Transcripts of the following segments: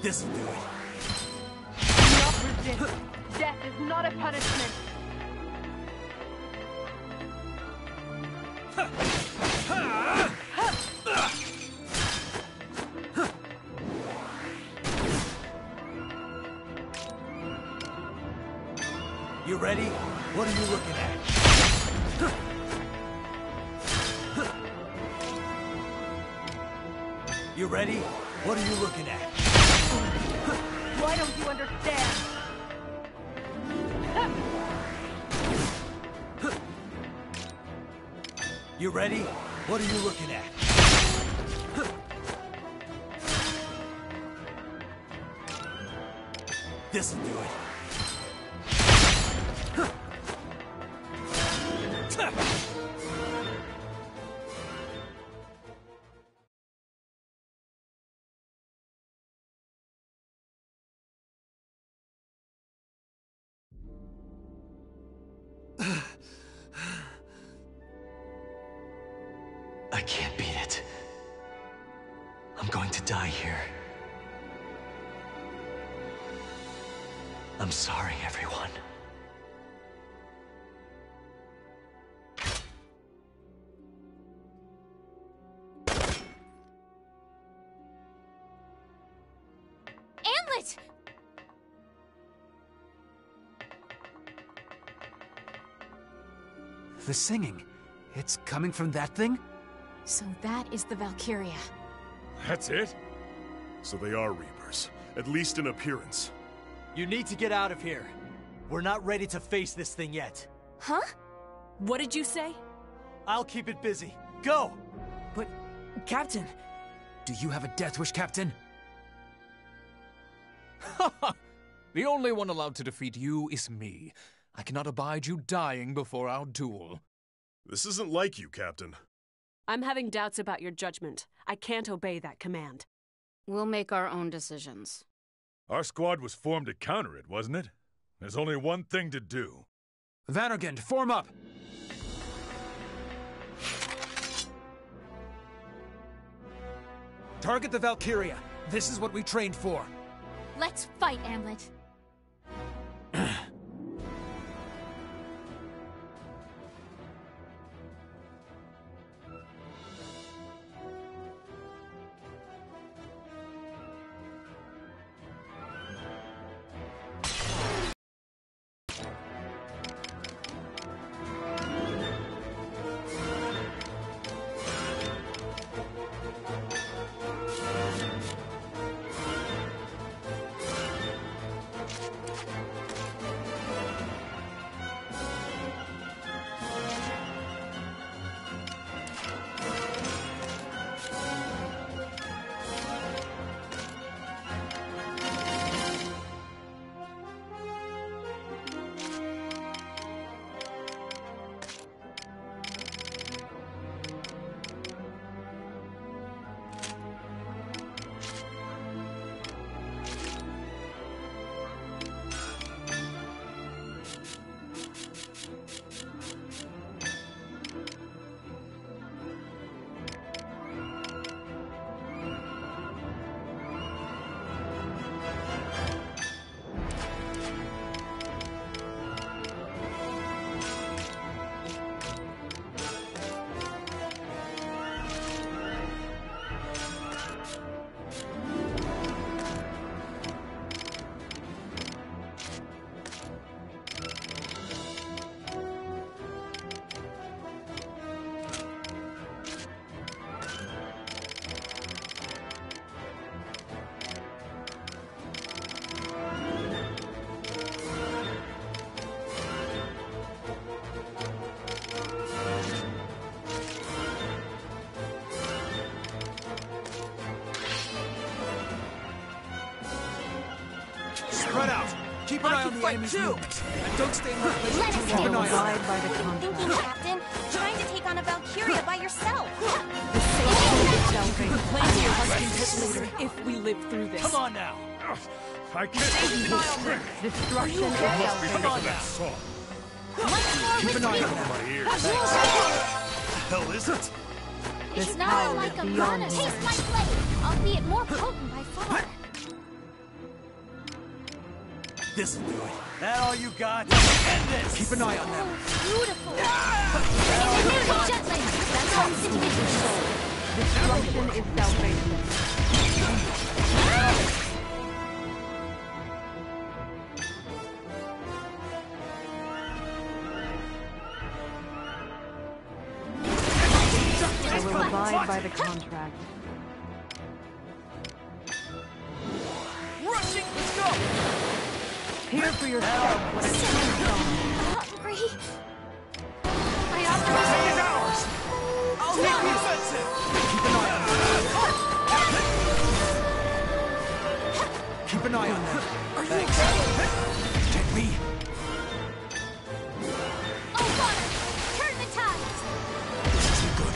This'll do it. Do not resist. Death is not a punishment. You ready? What are you looking at? You ready? What are you looking at? Why don't you understand? You ready? What are you looking at? This'll do it. I can't beat it. I'm going to die here. I'm sorry, everyone. Amlet! The singing. It's coming from that thing? So that is the Valkyria. That's it? So they are Reapers, at least in appearance. You need to get out of here. We're not ready to face this thing yet. Huh? What did you say? I'll keep it busy. Go! But, Captain, do you have a death wish, Captain? The only one allowed to defeat you is me. I cannot abide you dying before our duel. This isn't like you, Captain. I'm having doubts about your judgment. I can't obey that command. We'll make our own decisions. Our squad was formed to counter it, wasn't it? There's only one thing to do. Vannergand, form up! Target the Valkyria. This is what we trained for. Let's fight, Amlet. Keep an eye on the enemy's movements. And don't stay in one place Let too us long. handle Keep an eye on Abide by the Thinking, contract. Captain. Trying to take on a Valkyria by yourself. The safety of Valkyria. Plenty of us can if we live through this. Come on now. I can't believe your strength. Destruction is Must be Valkyria. because of that song. Keep an eye on them. My ears. The hell is it? This It's not power like is a beyond mana. me. Taste my blade, albeit more potent by far. This'll do it. That all you got? End this! Keep an eye on them. Beautiful. Gently. That's individual. Destruction is Valkyria. I will abide by the contract. Rushing! Let's go! Hear for yourself what a true song. Hungry. My optimism Take it ours! I'll take the offensive! Keep an eye on them. Keep an eye on them. Thanks. Take me. Oh, water! Turn the tides! This isn't good.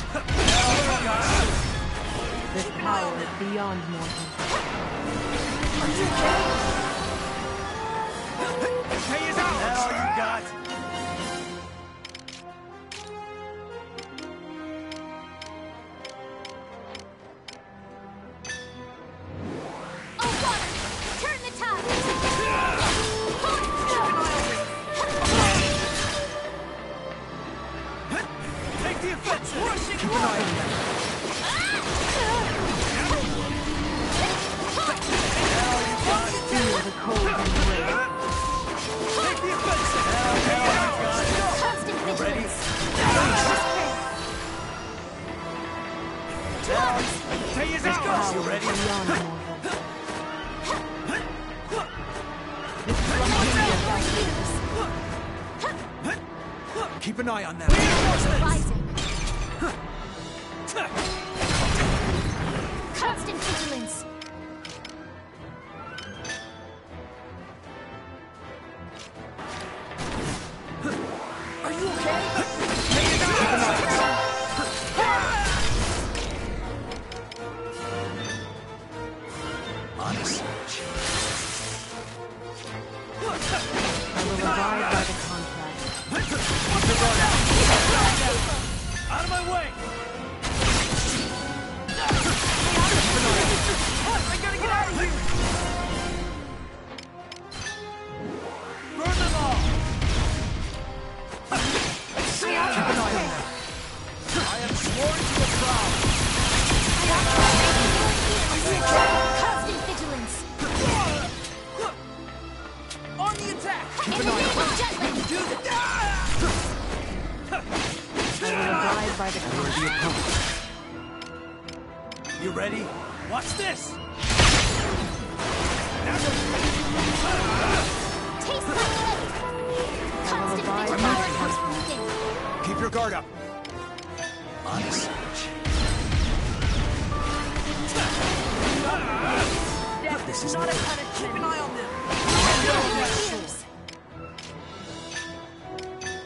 This power is beyond mortal. Pay is ours! That all you got? Oh, water! Turn the tides! Take the offensive! Rushing! Keep an eye on them. Feel the cold embrace. Take the offensive! That all you got? Constant vigilance. Pay is This ours! power You is ready? beyond mortal. Keep an eye on them. Rising. Constant vigilance. Are you okay? Honest. I will abide by the contract. Out of my way! I gotta get out of here! Burn them all! Keep an eye on them. I am sworn to a crown! Constant vigilance. On the attack! Enemy gently. I will abide by the contract. You ready? Watch this! Taste my blade. Constant abide by vigilance. the Moving. Keep your guard up. Honest. Death This is is not a good. punishment. Keep an eye on them. Years.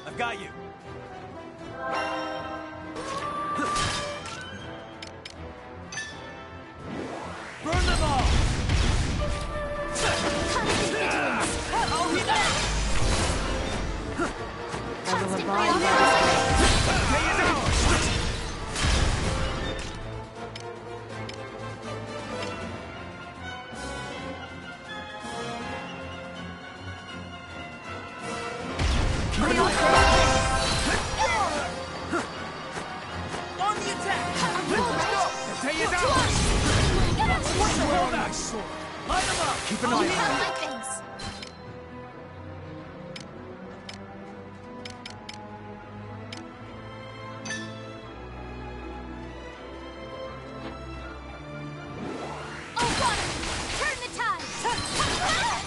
I've got you. Burn them all! Constant vigilance. I'll be back! I will Constant abide by the vigilance. Pay is ours! Keep an eye on them. On the attack! Pay is To ours! us. Hold that sword! Line them up! Keep an I'll eye be on on them. my face. Oh, water! Turn the tides.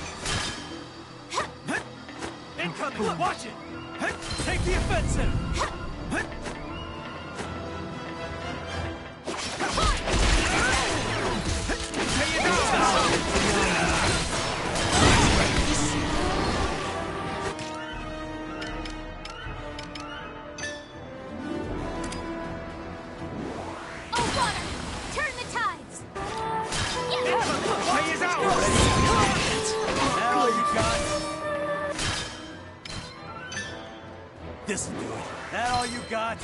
Incoming! Watch it! Take the offensive! Pay it ours! This'll do it. That all you got?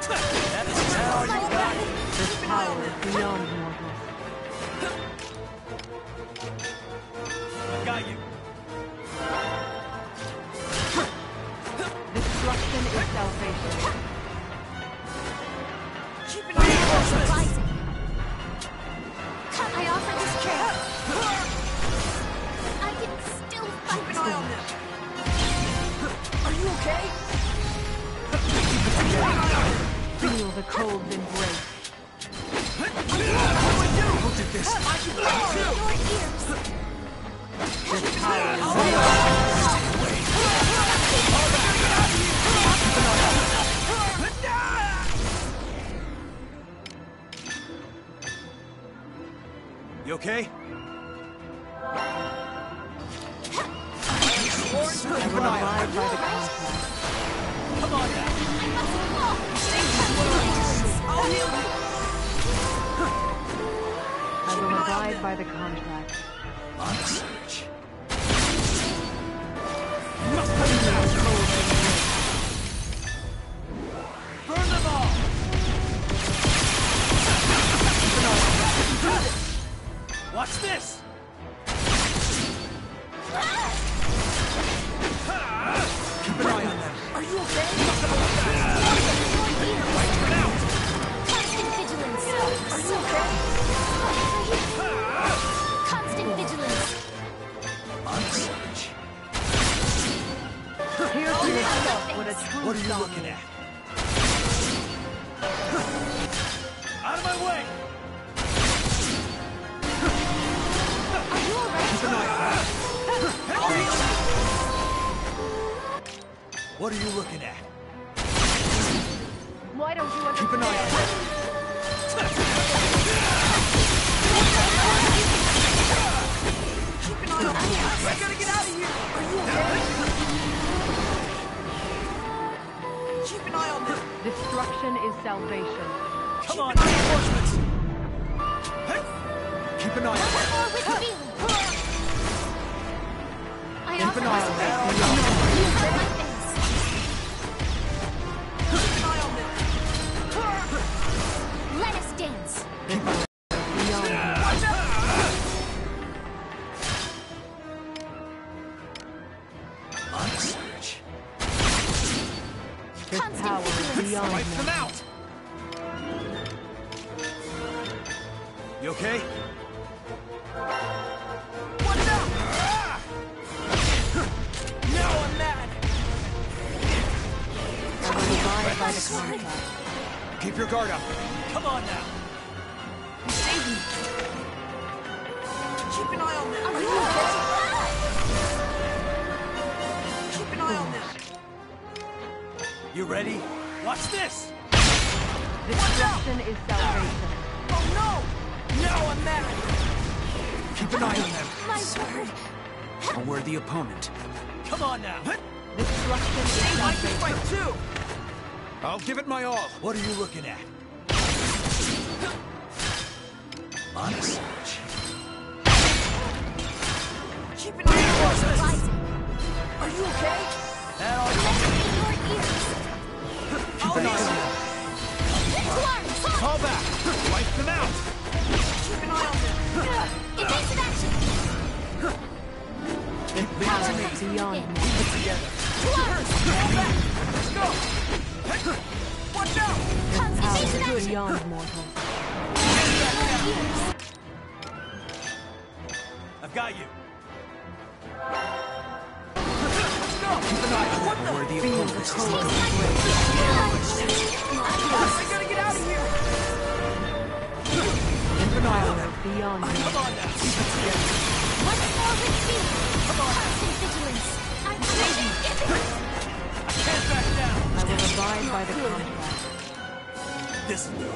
That all you got? This power is beyond mortal. I got you. Destruction is salvation. Keep an eye on rising. I offer this trade. I can still fight. Keep an eye on them. Are you okay? Feel the cold embrace. Look at this. I can feel it Your ears. This power is beyond. You okay? I will abide by the contract. Come on now. I must walk. I'll heal you. I will abide by the contract. On the search. Burn them all! Watch this! Keep an eye on them. Are you okay? Constant vigilance. Are you okay? Constant vigilance. On the search. Here to yourself what a true What are you song looking is. at? Out of my way! Are you alright? What are you looking at? Why don't you Keep an eye on them. Keep an eye on me. I gotta get out of here. Are you okay? Keep an eye on them. Destruction is salvation. Come on, reinforcements! Keep an eye on them. Or with feeling. I Keep offer an eye this on trade. them. You hurt my face. Keep an eye on them. Let us dance. Beyond. Watch out. On the search. This Constant power is vigilance. beyond Wipe them mortal. out! You okay? Watch out. Now I'm mad. I will abide by the contract. Keep your guard up. Come on now. Save me. Keep an eye on them. Are you okay? Keep an eye on them. You ready? Watch this! Destruction is salvation. Oh no! Now I'm mad. Keep an eye on them. My word. A worthy opponent. Come on now. Destruction is I can salvation. fight too. I'll give it my all. What are you looking at? On the search. Keep an eye on them. Rising. Are you okay? That all you Let me in your ears. keep an eye on them. Call back! Wipe them out! Keep an eye on them. Evasive action. This power is beyond mortal. Keep it together. Let's go. Watch out. This power Evasive is action. beyond mortal. I've got you. Let's go. Keep an eye on them. Worthy Feel the opponent. cold embrace. I gotta get out of here. This power is beyond mortal. Come on now. Keep it together. Once more with fear. Constant vigilance. I'm saving it. I can't back down. I will abide by the contract. This'll do it.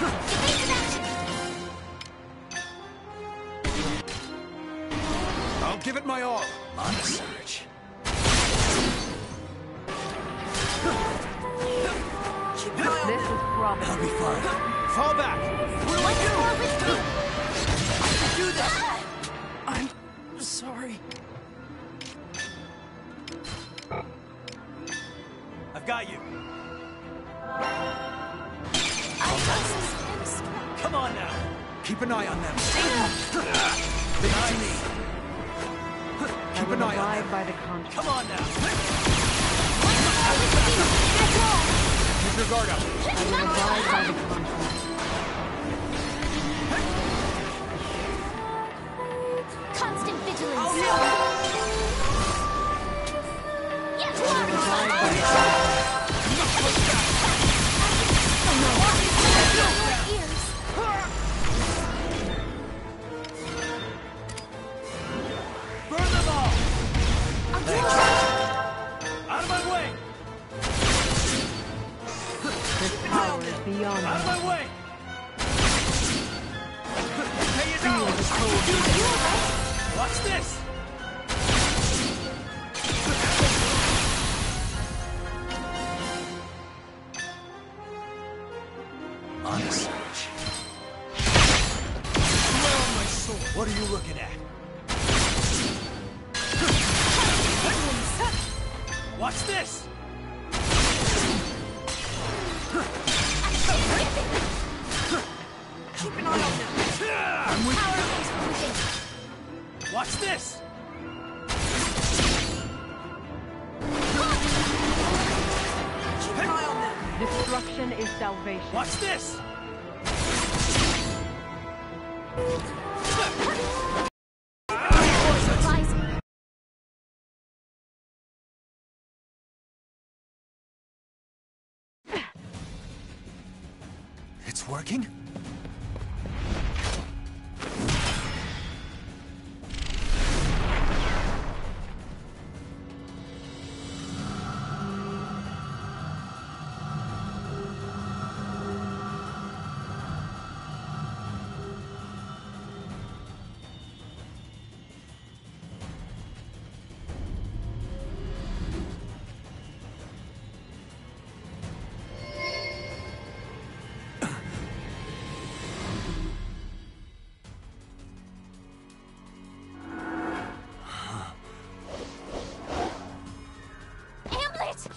Evasive action. I'll give it my all. On the search. Keep an eye on This them. is providence. I'll be fine. Fall back. Once more with fear. Do that. I'm sorry. got you. I am strong. Come on now. Keep an eye on them. Leave it to me. I Keep will an eye on abide them. by the contract. Come on now. Keep your guard up. I will abide by the contract. Constant vigilance. Yes, I will abide by the contract. ears. Burn them all. Thanks. Out of my way. This power is beyond Out of me. my way. Hey, you Feel know. the cold. Watch this. Honest. What are you looking at? Watch this! Keep an eye on them. I'm with Power is within. you. Watch this! Keep an eye on them. Destruction is salvation. Watch this! Supplies. It's working? Hamlet!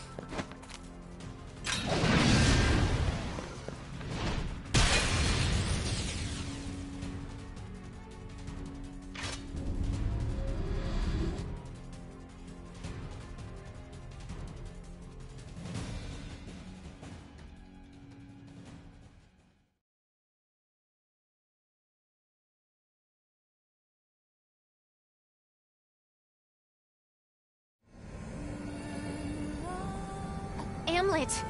Hamlet!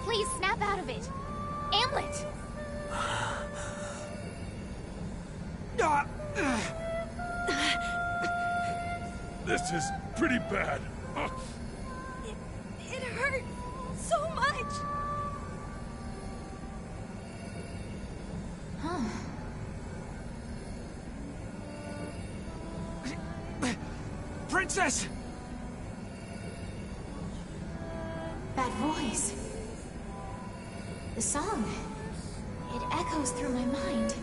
Please snap out of it! Hamlet! This is pretty bad. It hurt so much. Princess! That voice. The song. It echoes through my mind.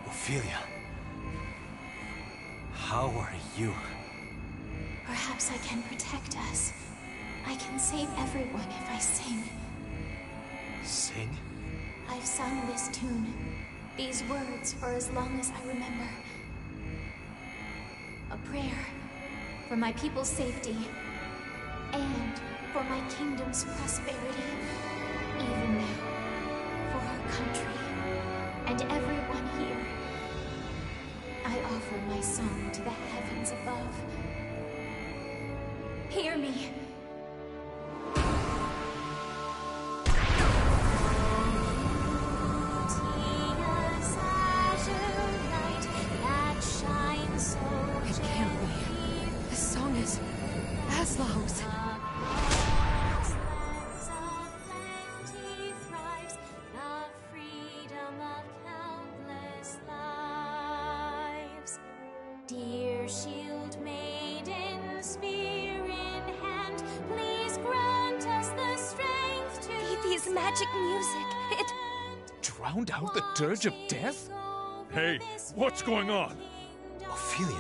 Ophelia. How are you? Perhaps I can protect us. I can save everyone if I sing. Sing? I've sung this tune, these words for as long as I remember. A prayer for my people's safety and for my kingdom's prosperity. Even now, for our country and everyone here. I offer my song to the heavens above. Hear me. It can't be. This song is Maslow's. Dear shield maiden, spear in hand, please magic music. It... Drowned out the dirge of death? Hey, what's going on? Ophelia.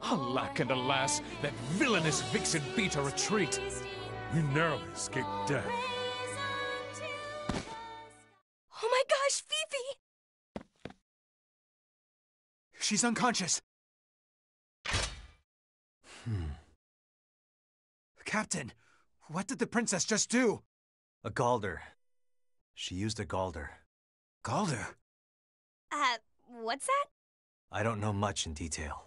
Alack and alas, that villainous vixen beat a retreat. We narrowly escaped death. Oh my gosh, Fifi! She's unconscious. Captain, what did the princess just do? A Galder. She used a Galder. Galder? What's that? I don't know much in detail.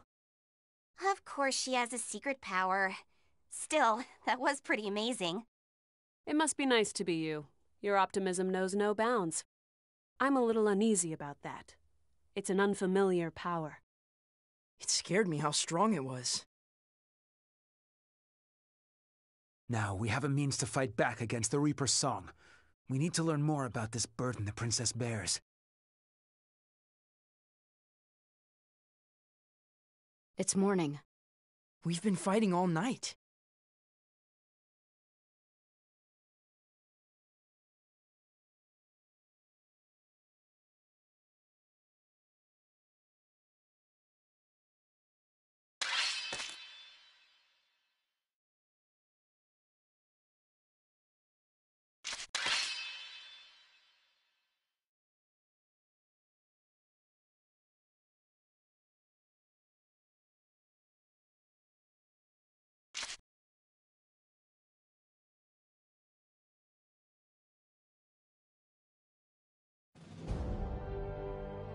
Of course she has a secret power. Still, that was pretty amazing. It must be nice to be you. Your optimism knows no bounds. I'm a little uneasy about that. It's an unfamiliar power. It scared me how strong it was. Now, we have a means to fight back against the Reaper's song. We need to learn more about this burden the princess bears. It's morning. We've been fighting all night.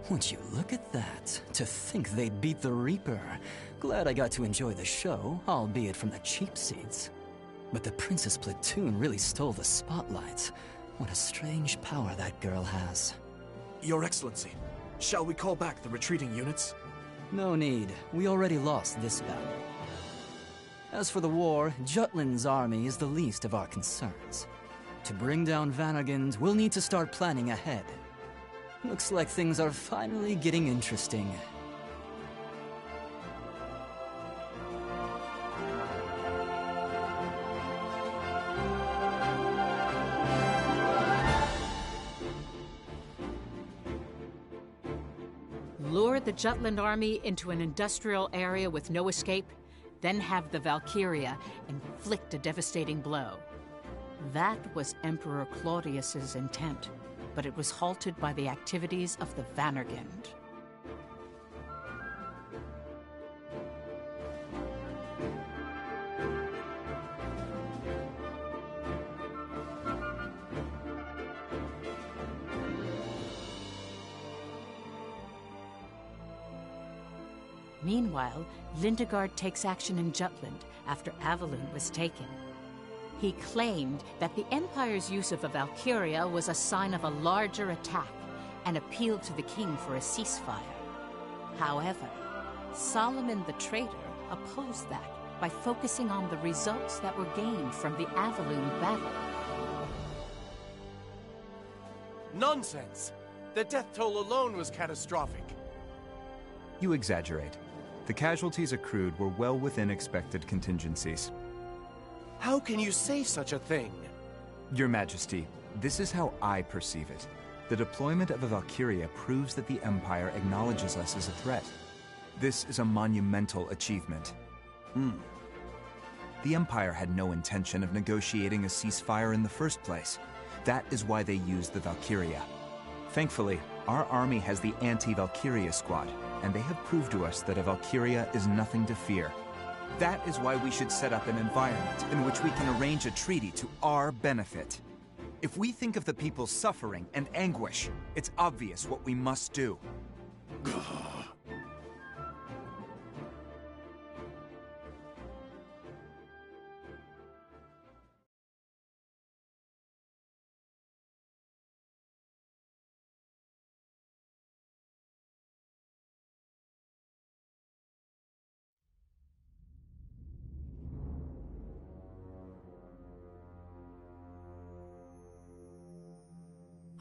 Would you look at that? To think they'd beat the Reaper. Glad I got to enjoy the show, albeit from the cheap seats. But the Princess Platoon really stole the spotlight. What a strange power that girl has. Your Excellency, shall we call back the retreating units? No need. We already lost this battle. As for the war, Jutland's army is the least of our concerns. To bring down Vanagond, we'll need to start planning ahead. Looks like things are finally getting interesting. Lure the Jutland army into an industrial area with no escape, then have the Valkyria inflict a devastating blow. That was Emperor Claudius's intent, but it was halted by the activities of the Vanagond. Meanwhile, Lindegard takes action in Jutland after Avalun was taken. He claimed that the Empire's use of a Valkyria was a sign of a larger attack and appealed to the king for a ceasefire. However, Solomon the traitor opposed that by focusing on the results that were gained from the Avalun battle. Nonsense! The death toll alone was catastrophic. You exaggerate. The casualties accrued were well within expected contingencies. How can you say such a thing? Your Majesty, this is how I perceive it. The deployment of a Valkyria proves that the Empire acknowledges us as a threat. This is a monumental achievement. The Empire had no intention of negotiating a ceasefire in the first place. That is why they used the Valkyria. Thankfully, our army has the anti-Valkyria squad, and they have proved to us that a Valkyria is nothing to fear. That is why we should set up an environment in which we can arrange a treaty to our benefit. If we think of the people's suffering and anguish, it's obvious what we must do.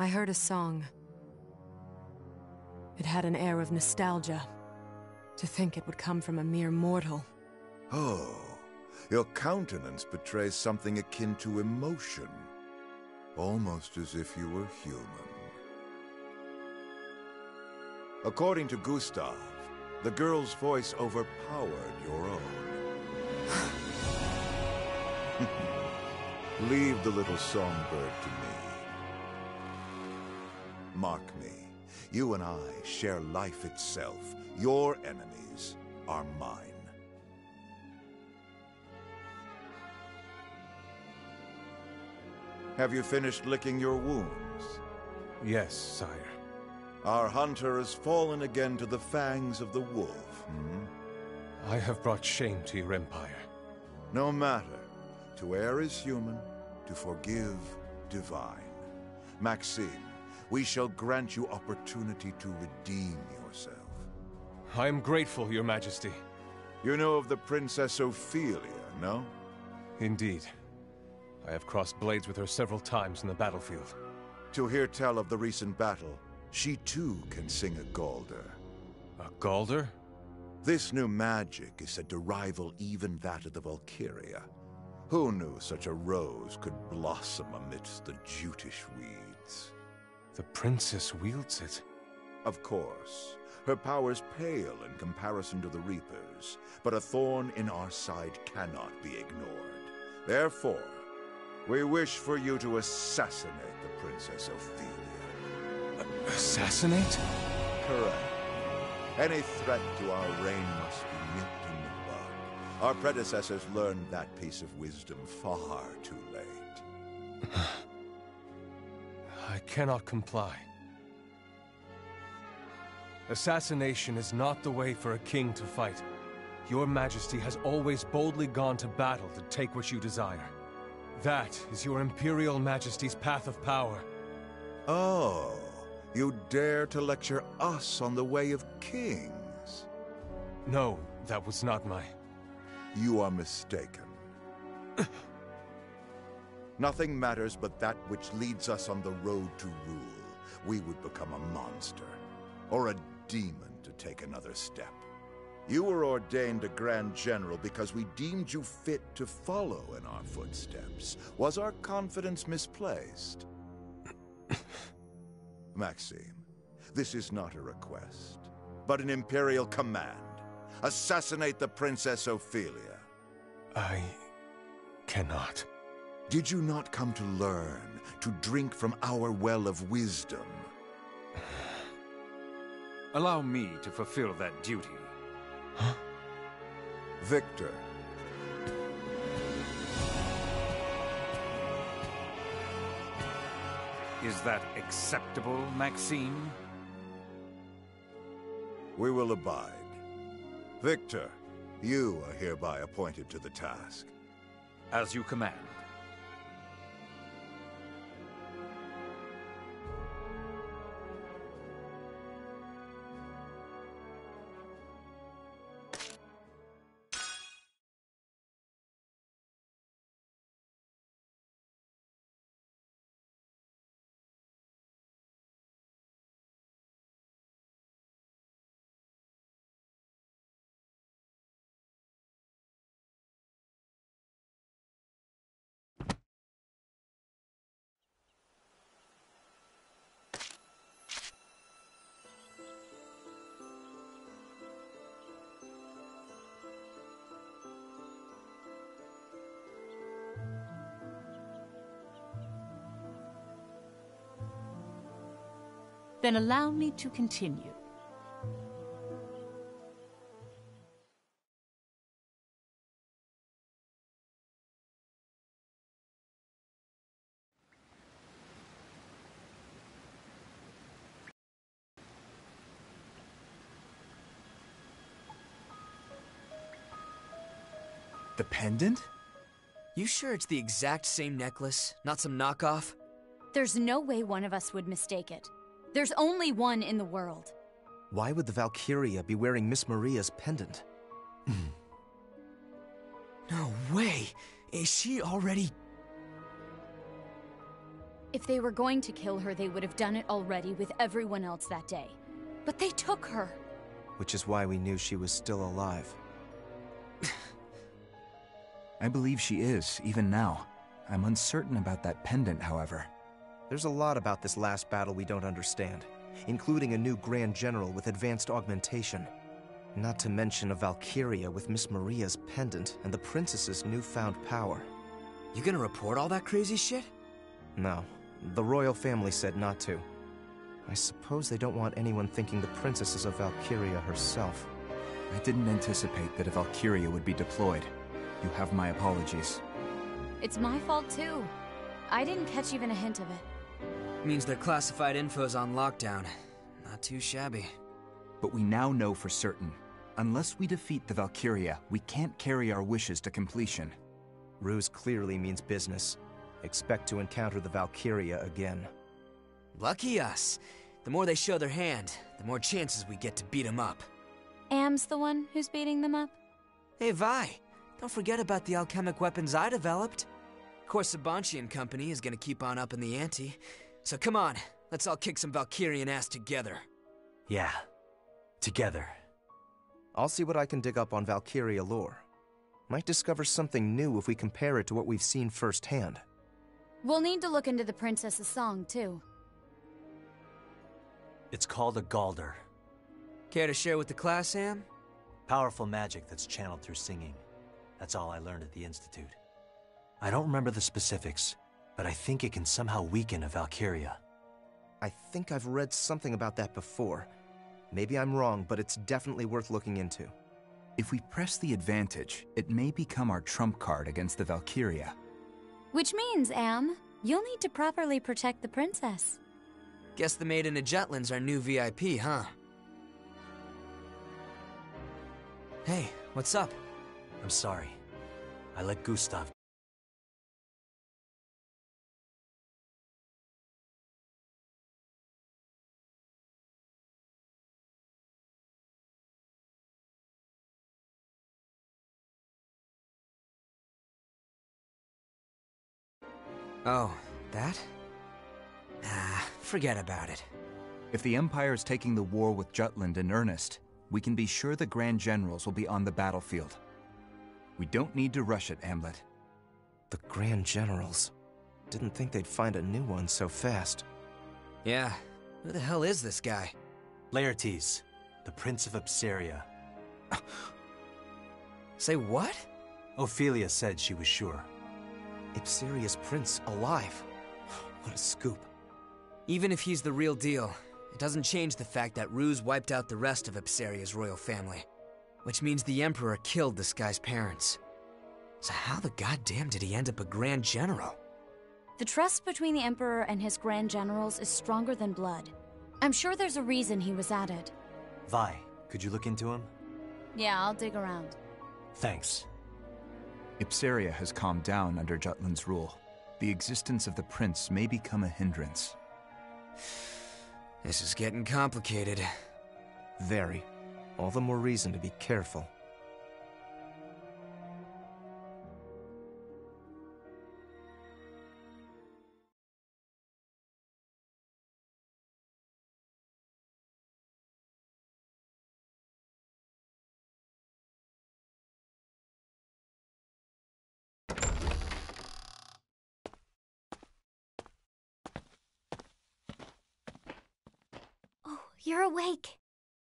I heard a song. It had an air of nostalgia. To think it would come from a mere mortal. Oh, Your countenance betrays something akin to emotion. Almost as if you were human. According to Gustav, the girl's voice overpowered your own. Leave the little songbird to me. Mark me, you and I share life itself. Your enemies are mine. Have you finished licking your wounds? Yes, sire. Our hunter has fallen again to the fangs of the wolf, I have brought shame to your empire. No matter. To err is human, to forgive, divine. Maxime, we shall grant you opportunity to redeem yourself. I am grateful, Your Majesty. You know of the Princess Ophelia, no? Indeed. I have crossed blades with her several times in the battlefield. To hear tell of the recent battle, she too can sing a Galder. A Galder? This new magic is said to rival even that of the Valkyria. Who knew such a rose could blossom amidst the jutish weeds? The princess wields it. Of course. Her powers pale in comparison to the Reapers, but a thorn in our side cannot be ignored. Therefore, we wish for you to assassinate the Princess Ophelia. Assassinate? Correct. Any threat to our reign must be nipped in the bud. Our predecessors learned that piece of wisdom far too late. I cannot comply. Assassination is not the way for a king to fight. Your Majesty has always boldly gone to battle to take what you desire. That is your Imperial Majesty's path of power. Oh, you dare to lecture us on the way of kings? No, that was not my... You are mistaken. Nothing matters but that which leads us on the road to rule. We would become a monster, or a demon to take another step. You were ordained a Grand General because we deemed you fit to follow in our footsteps. Was our confidence misplaced? Maxime, this is not a request, but an Imperial command. Assassinate the Princess Ophelia. I cannot. Did you not come to learn, to drink from our well of wisdom? Allow me to fulfill that duty. Huh? Victor. Is that acceptable, Maxime? We will abide. Victor, you are hereby appointed to the task. As you command. Then allow me to continue. The pendant? You sure it's the exact same necklace, not some knockoff? There's no way one of us would mistake it. There's only one in the world. Why would the Valkyria be wearing Miss Maria's pendant? No way! Is she already... If they were going to kill her, they would have done it already with everyone else that day. But they took her. Which is why we knew she was still alive. I believe she is, even now. I'm uncertain about that pendant, however. There's a lot about this last battle we don't understand, including a new Grand General with advanced augmentation. Not to mention a Valkyria with Miss Maria's pendant and the princess's newfound power. You gonna report all that crazy shit? No, the royal family said not to. I suppose they don't want anyone thinking the princess is a Valkyria herself. I didn't anticipate that a Valkyria would be deployed. You have my apologies. It's my fault too. I didn't catch even a hint of it. Means their classified info's on lockdown. Not too shabby. But we now know for certain. Unless we defeat the Valkyria, we can't carry our wishes to completion. Ruse clearly means business. Expect to encounter the Valkyria again. Lucky us. The more they show their hand, the more chances we get to beat them up. Am's the one who's beating them up? Hey, Vi. Don't forget about the alchemic weapons I developed. Of course, Sabanchi and company is gonna keep on upping the ante. So come on, let's all kick some Valkyrian ass together. Yeah. Together. I'll see what I can dig up on Valkyria lore. Might discover something new if we compare it to what we've seen firsthand. We'll need to look into the princess's song, too. It's called a Galder. Care to share with the class, Sam? Powerful magic that's channeled through singing. That's all I learned at the Institute. I don't remember the specifics, but I think it can somehow weaken a Valkyria. I think I've read something about that before. Maybe I'm wrong, but it's definitely worth looking into. If we press the advantage, it may become our trump card against the Valkyria. Which means, Am, you'll need to properly protect the princess. Guess the Maiden of Jutland's our new VIP, huh? Hey, what's up? I'm sorry. I let Gustav. Oh, that? Forget about it. If the Empire's taking the war with Jutland in earnest, we can be sure the Grand Generals will be on the battlefield. We don't need to rush it, Hamlet. The Grand Generals. Didn't think they'd find a new one so fast. Yeah, who the hell is this guy? Laertes, the Prince of Upsaria. Say what? Ophelia said she was sure. Ipsaria's prince alive. What a scoop. Even if he's the real deal, it doesn't change the fact that Ruse wiped out the rest of Ipsaria's royal family. Which means the Emperor killed this guy's parents. So how the goddamn did he end up a Grand General? The trust between the Emperor and his Grand Generals is stronger than blood. I'm sure there's a reason he was added. Vi, could you look into him? Yeah, I'll dig around. Thanks. Ipsaria has calmed down under Jutland's rule. The existence of the prince may become a hindrance. This is getting complicated. Very. All the more reason to be careful. You're awake.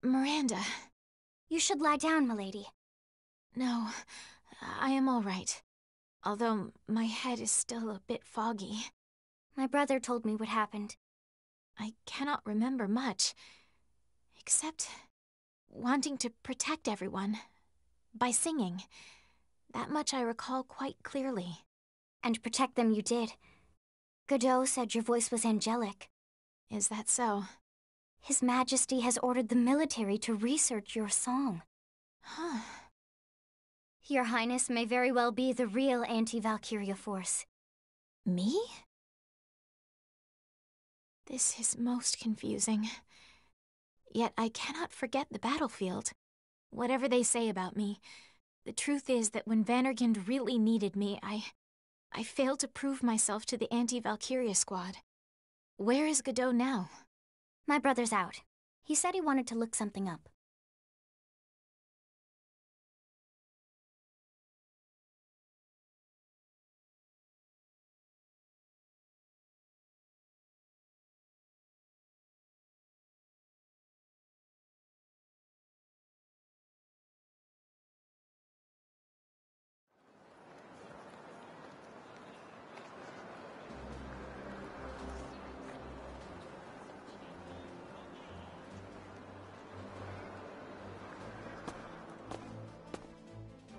Miranda. You should lie down, milady. No, I am all right. Although my head is still a bit foggy. My brother told me what happened. I cannot remember much, except wanting to protect everyone by singing. That much I recall quite clearly. And protect them you did. Godot said your voice was angelic. Is that so? His Majesty has ordered the military to research your song. Huh. Your Highness may very well be the real anti-Valkyria force. Me? This is most confusing. Yet I cannot forget the battlefield. Whatever they say about me, the truth is that when Vandergind really needed me, I failed to prove myself to the anti-Valkyria squad. Where is Godot now? My brother's out. He said he wanted to look something up.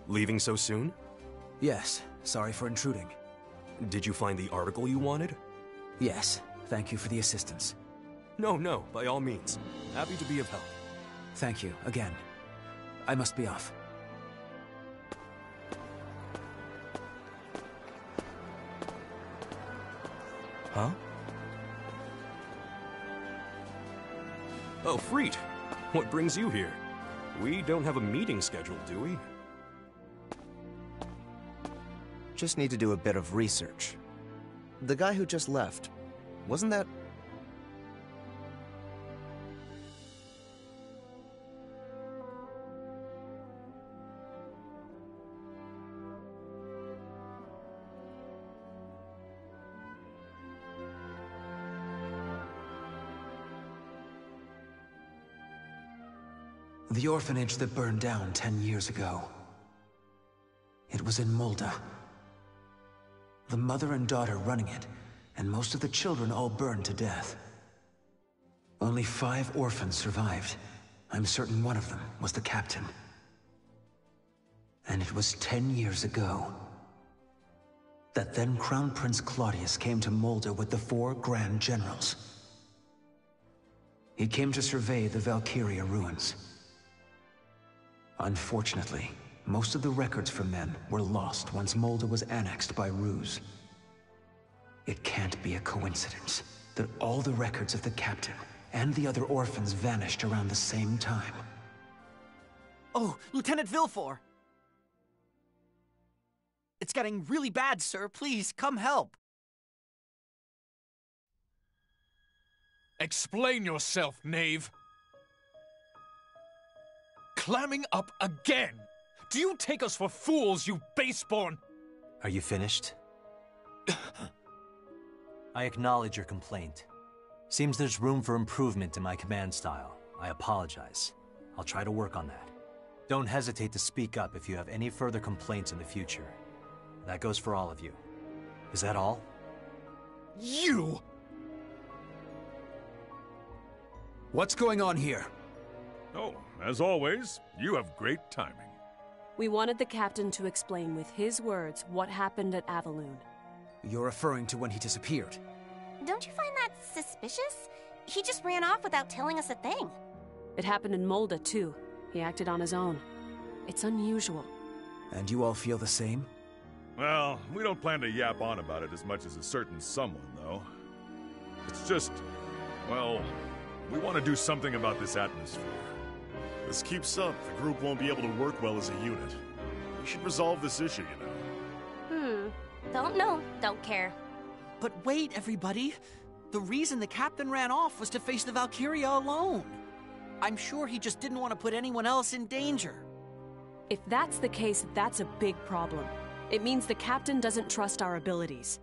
Leaving so soon? Yes, sorry for intruding. Did you find the article you wanted? Yes, thank you for the assistance. No, by all means. Happy to be of help. Thank you, again. I must be off. Huh? Oh, Freet. What brings you here? We don't have a meeting scheduled, do we? Just need to do a bit of research. The guy who just left, wasn't that... The orphanage that burned down 10 years ago. It was in Molda. The mother and daughter running it, and most of the children all burned to death. Only 5 orphans survived. I'm certain one of them was the captain. And it was 10 years ago that then Crown Prince Claudius came to Molda with the 4 Grand Generals. He came to survey the Valkyria ruins. Unfortunately, most of the records from then were lost once Molda was annexed by Ruse. It can't be a coincidence that all the records of the captain and the other orphans vanished around the same time. Oh, Lieutenant Villefort! It's getting really bad, sir. Please, come help. Explain yourself, knave. Clamming up again! Do you take us for fools, you baseborn? Are you finished? I acknowledge your complaint. Seems there's room for improvement in my command style. I apologize. I'll try to work on that. Don't hesitate to speak up if you have any further complaints in the future. That goes for all of you. Is that all? You! What's going on here? Oh, as always, you have great timing. We wanted the captain to explain with his words what happened at Avaloon. You're referring to when he disappeared. Don't you find that suspicious? He just ran off without telling us a thing. It happened in Molda, too. He acted on his own. It's unusual. And you all feel the same? Well, we don't plan to yap on about it as much as a certain someone, though. It's just, well, we want to do something about this atmosphere. This keeps up, the group won't be able to work well as a unit. We should resolve this issue, you know. Don't know, don't care. But wait, everybody. The reason the captain ran off was to face the Valkyria alone. I'm sure he just didn't want to put anyone else in danger. If that's the case, that's a big problem. It means the captain doesn't trust our abilities.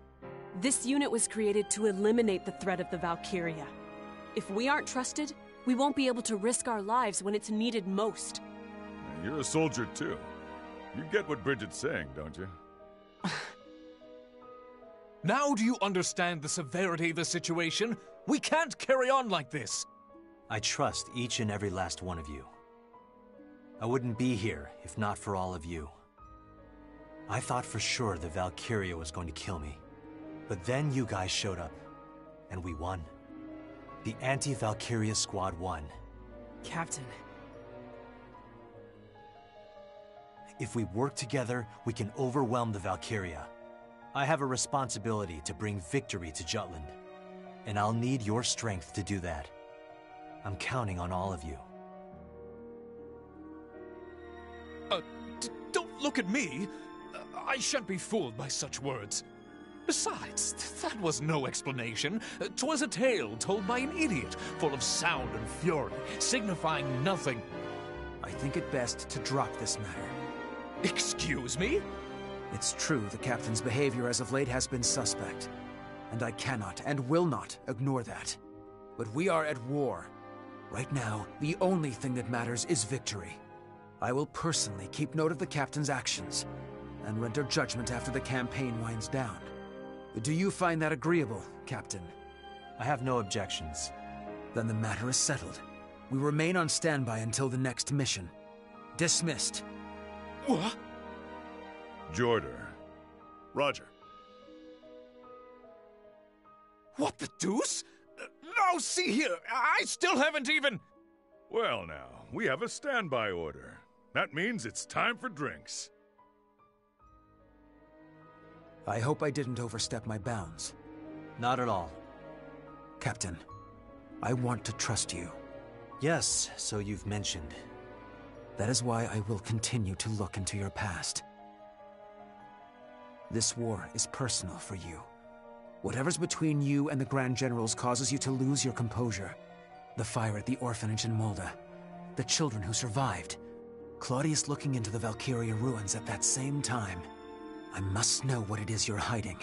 This unit was created to eliminate the threat of the Valkyria. If we aren't trusted, we won't be able to risk our lives when it's needed most. You're a soldier, too. You get what Bridget's saying, don't you? Now do you understand the severity of the situation? We can't carry on like this. I trust each and every last one of you. I wouldn't be here if not for all of you. I thought for sure the Valkyria was going to kill me. But then you guys showed up, and we won. The anti-Valkyria squad won. Captain. If we work together, we can overwhelm the Valkyria. I have a responsibility to bring victory to Jutland, and I'll need your strength to do that. I'm counting on all of you. Don't look at me! I shan't be fooled by such words. Besides, that was no explanation. 'Twas a tale told by an idiot, full of sound and fury, signifying nothing. I think it best to drop this matter. Excuse me? It's true the captain's behavior as of late has been suspect, and I cannot and will not ignore that. But we are at war. Right now, the only thing that matters is victory. I will personally keep note of the captain's actions, and render judgment after the campaign winds down. Do you find that agreeable, Captain? I have no objections. Then the matter is settled. We remain on standby until the next mission. Dismissed. What? Jorder. Roger. What the deuce? No, see here, I still haven't even... Well now, we have a standby order. That means it's time for drinks. I hope I didn't overstep my bounds. Not at all. Captain, I want to trust you. Yes, so you've mentioned. That is why I will continue to look into your past. This war is personal for you. Whatever's between you and the Grand Generals causes you to lose your composure. The fire at the orphanage in Molda. The children who survived. Claudius looking into the Valkyria ruins at that same time. I must know what it is you're hiding.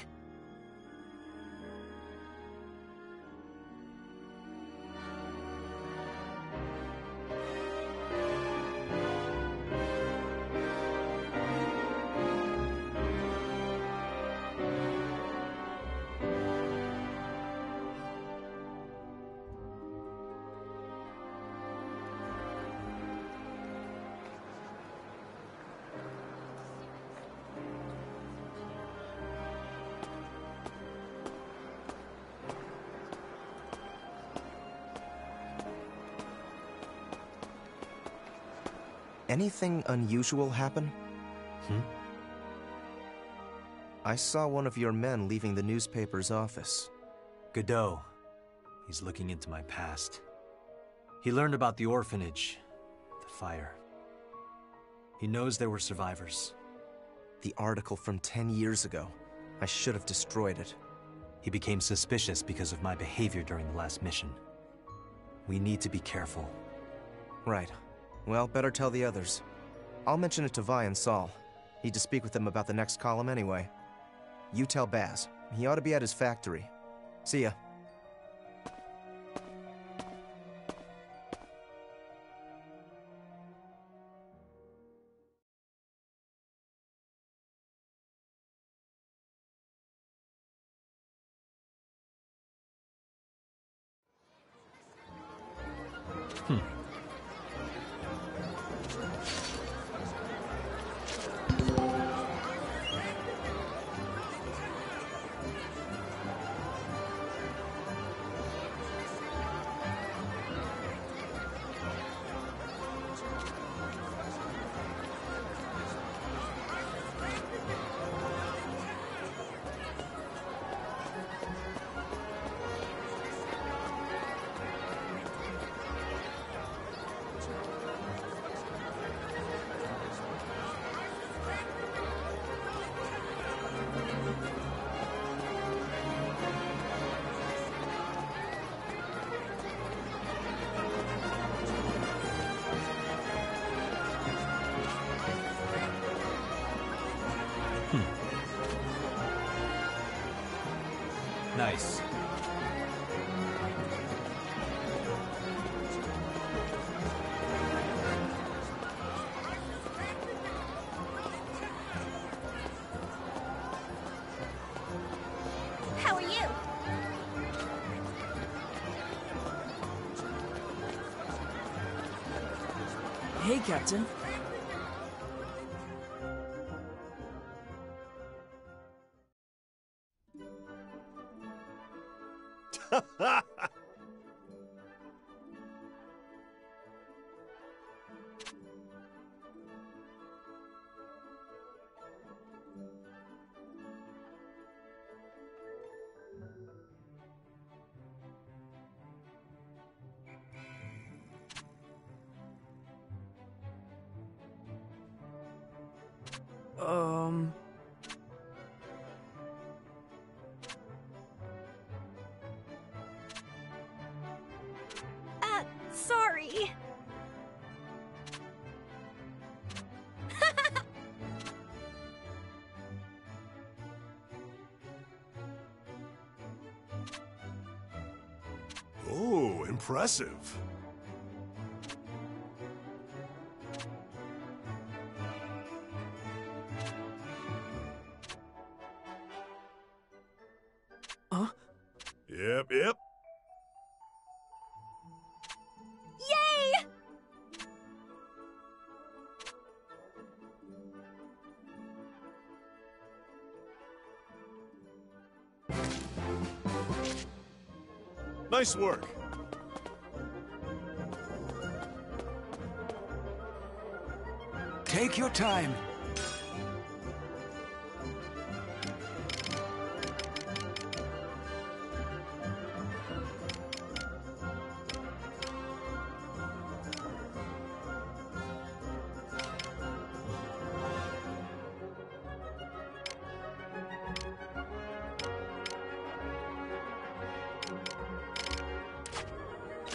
Anything unusual happen? I saw one of your men leaving the newspaper's office. Godot. He's looking into my past. He learned about the orphanage, the fire. He knows there were survivors. The article from 10 years ago. I should have destroyed it. He became suspicious because of my behavior during the last mission. We need to be careful. Right. Well, better tell the others. I'll mention it to Vi and Saul. Need to speak with them about the next column anyway. You tell Baz. He ought to be at his factory. See ya. Nice. How are you? Hey, Captain. Sorry. Oh, impressive. Huh? Yep. Yay! Nice work. Take your time.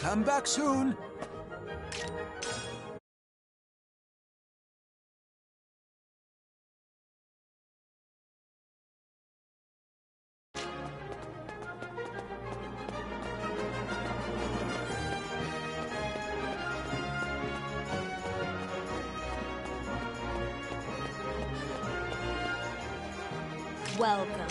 Come back soon. Welcome.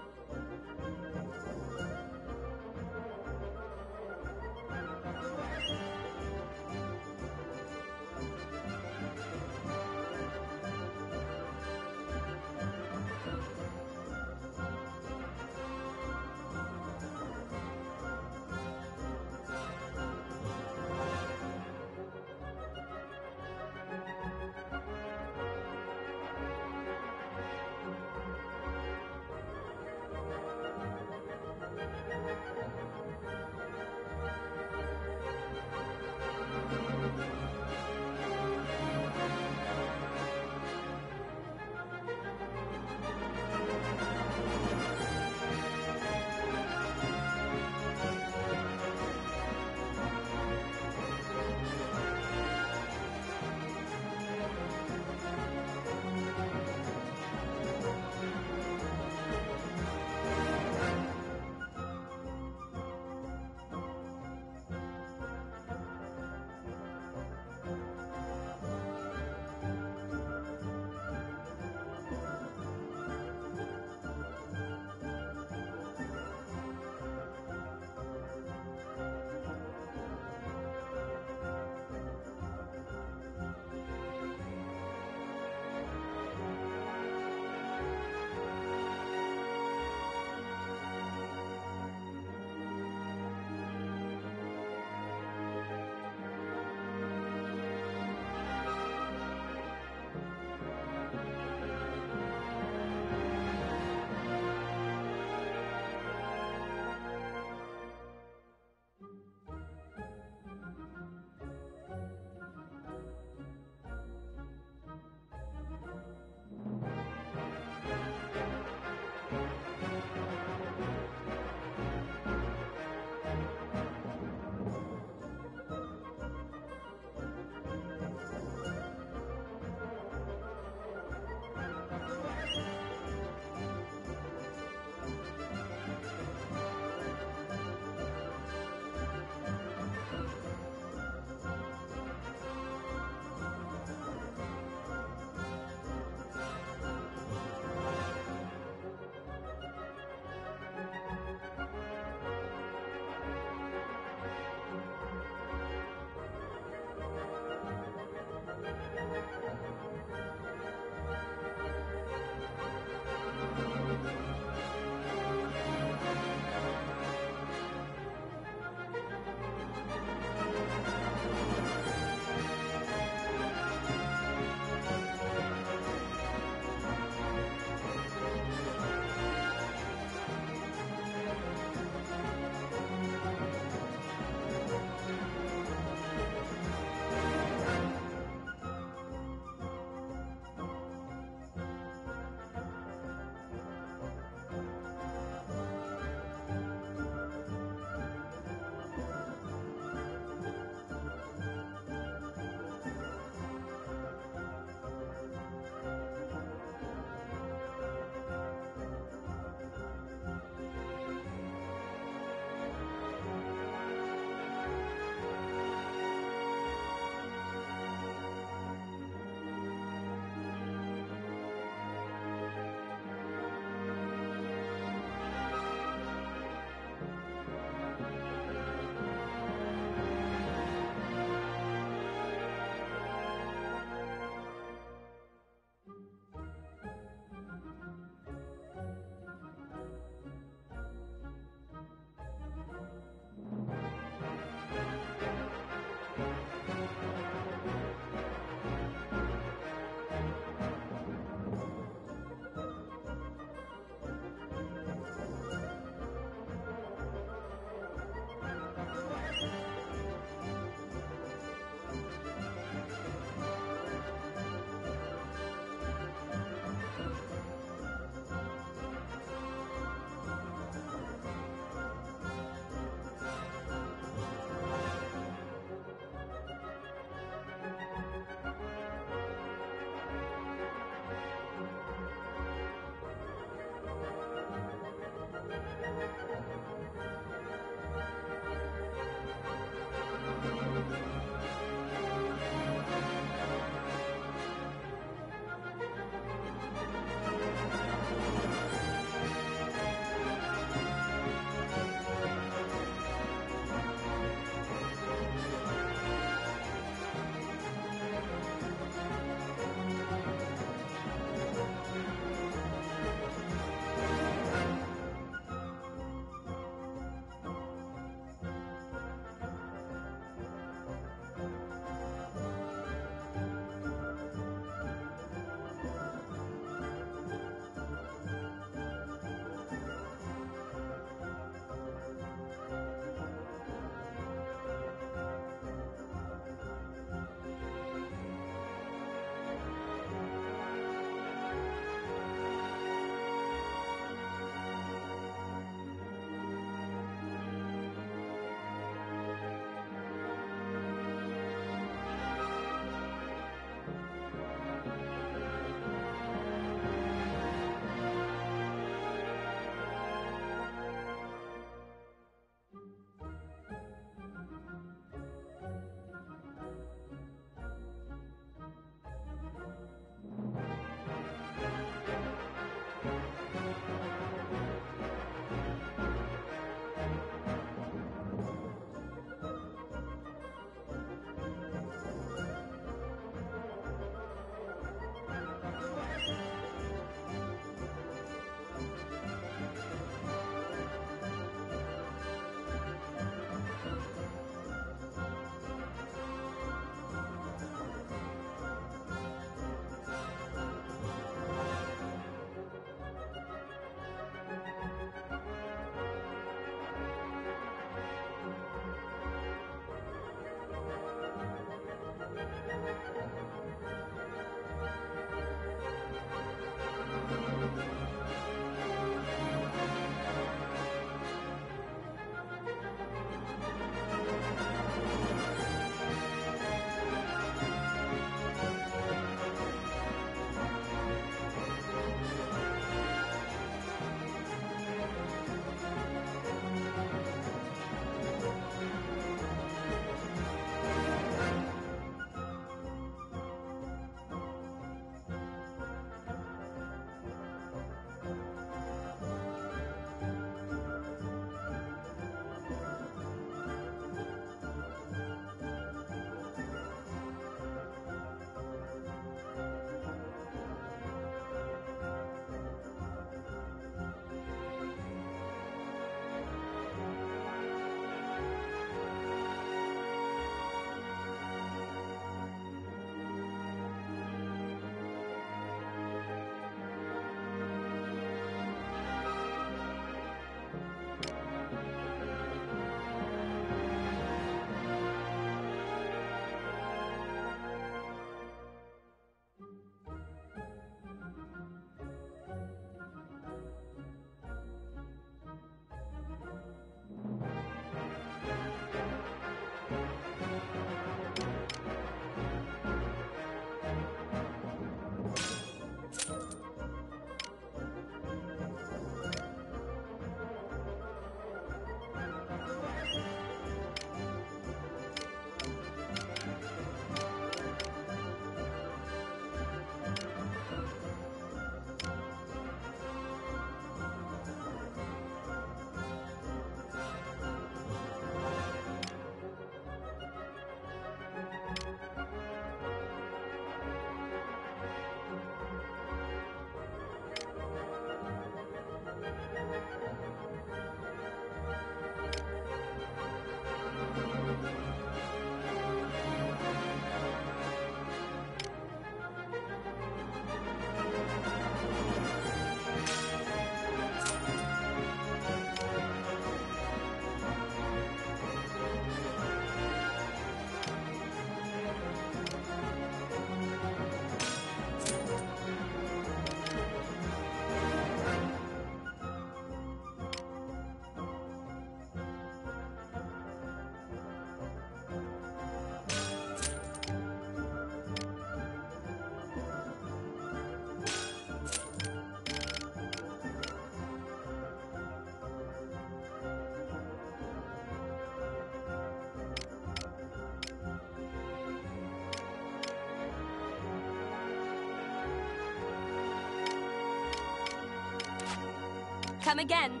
come again.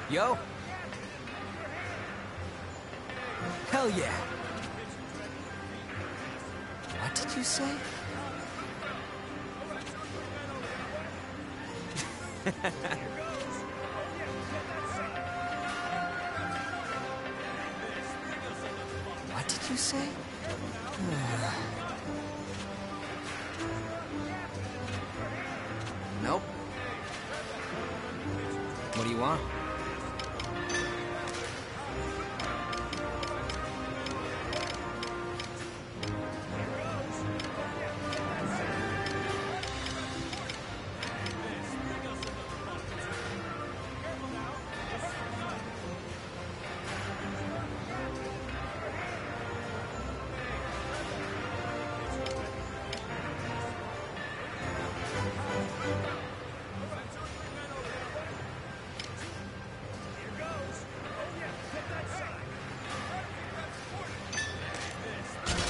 Yo. Hell yeah. What did you say? What did you say? Nope. What do you want?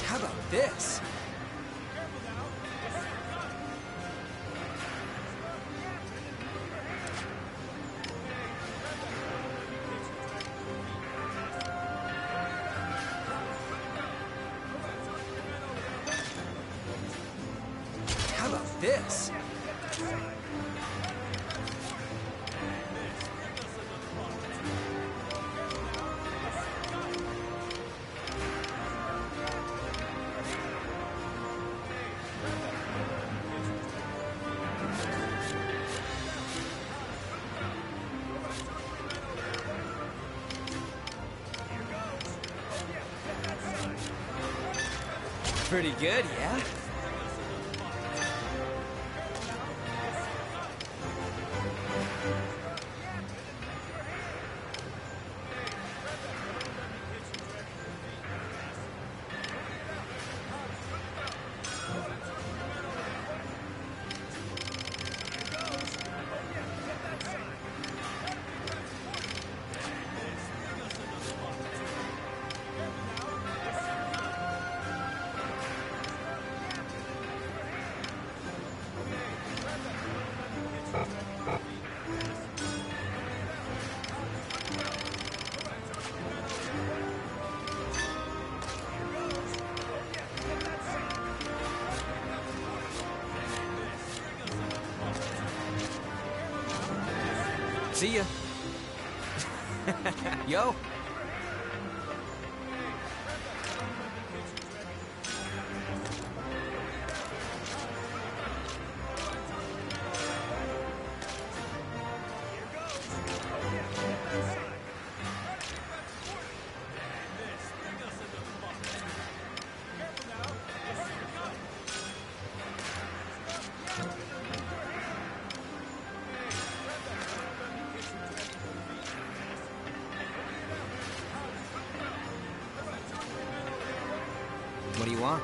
How about this? How about this? Pretty good, yeah? See ya. Yo. What do you want?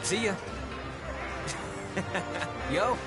See ya. Yo.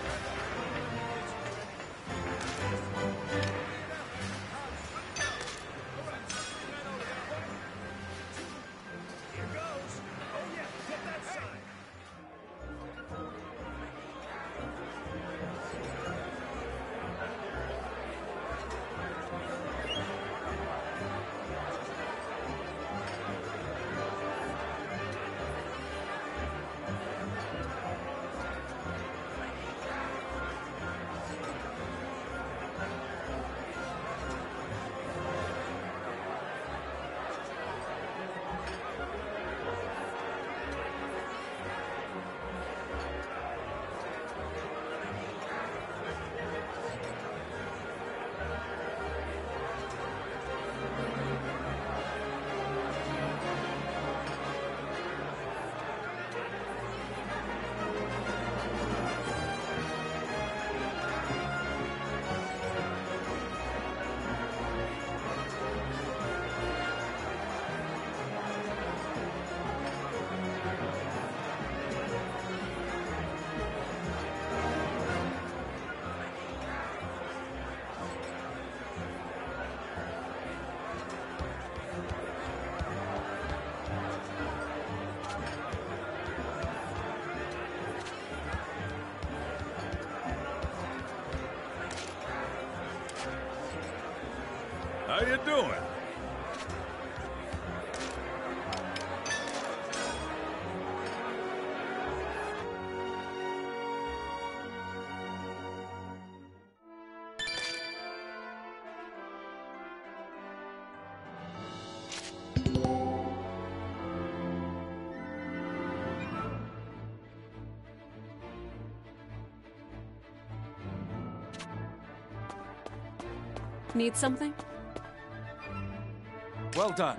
How you doing? Need something? Well done.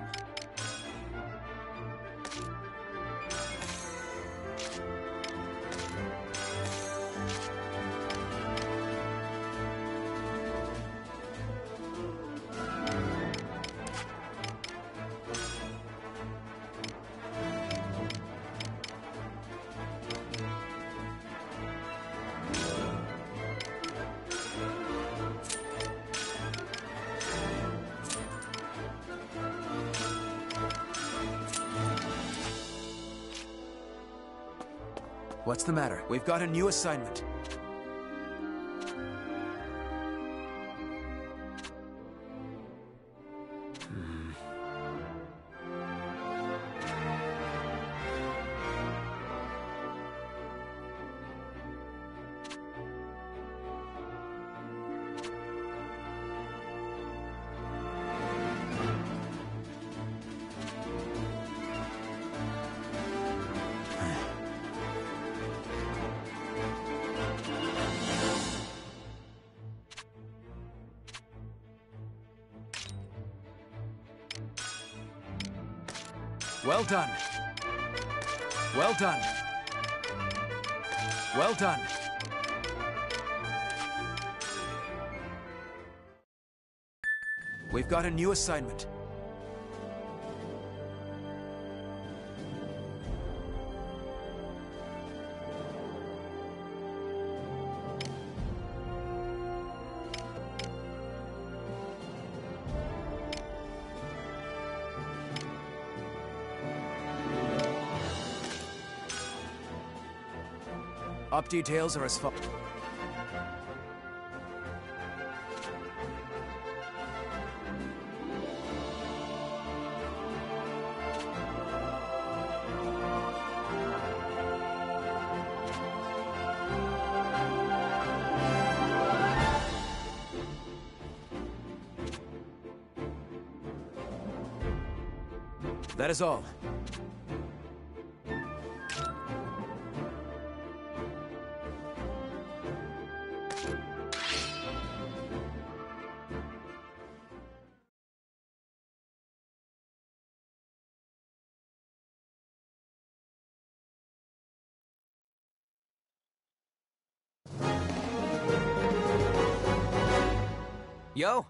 What's the matter? We've got a new assignment. Well done. Well done. Well done. We've got a new assignment. Op details are as follows. That is all. Yo!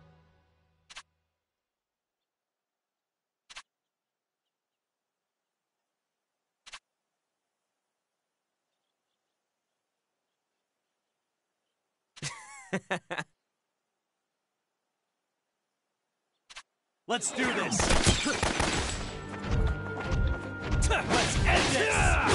Let's do this! Let's end this!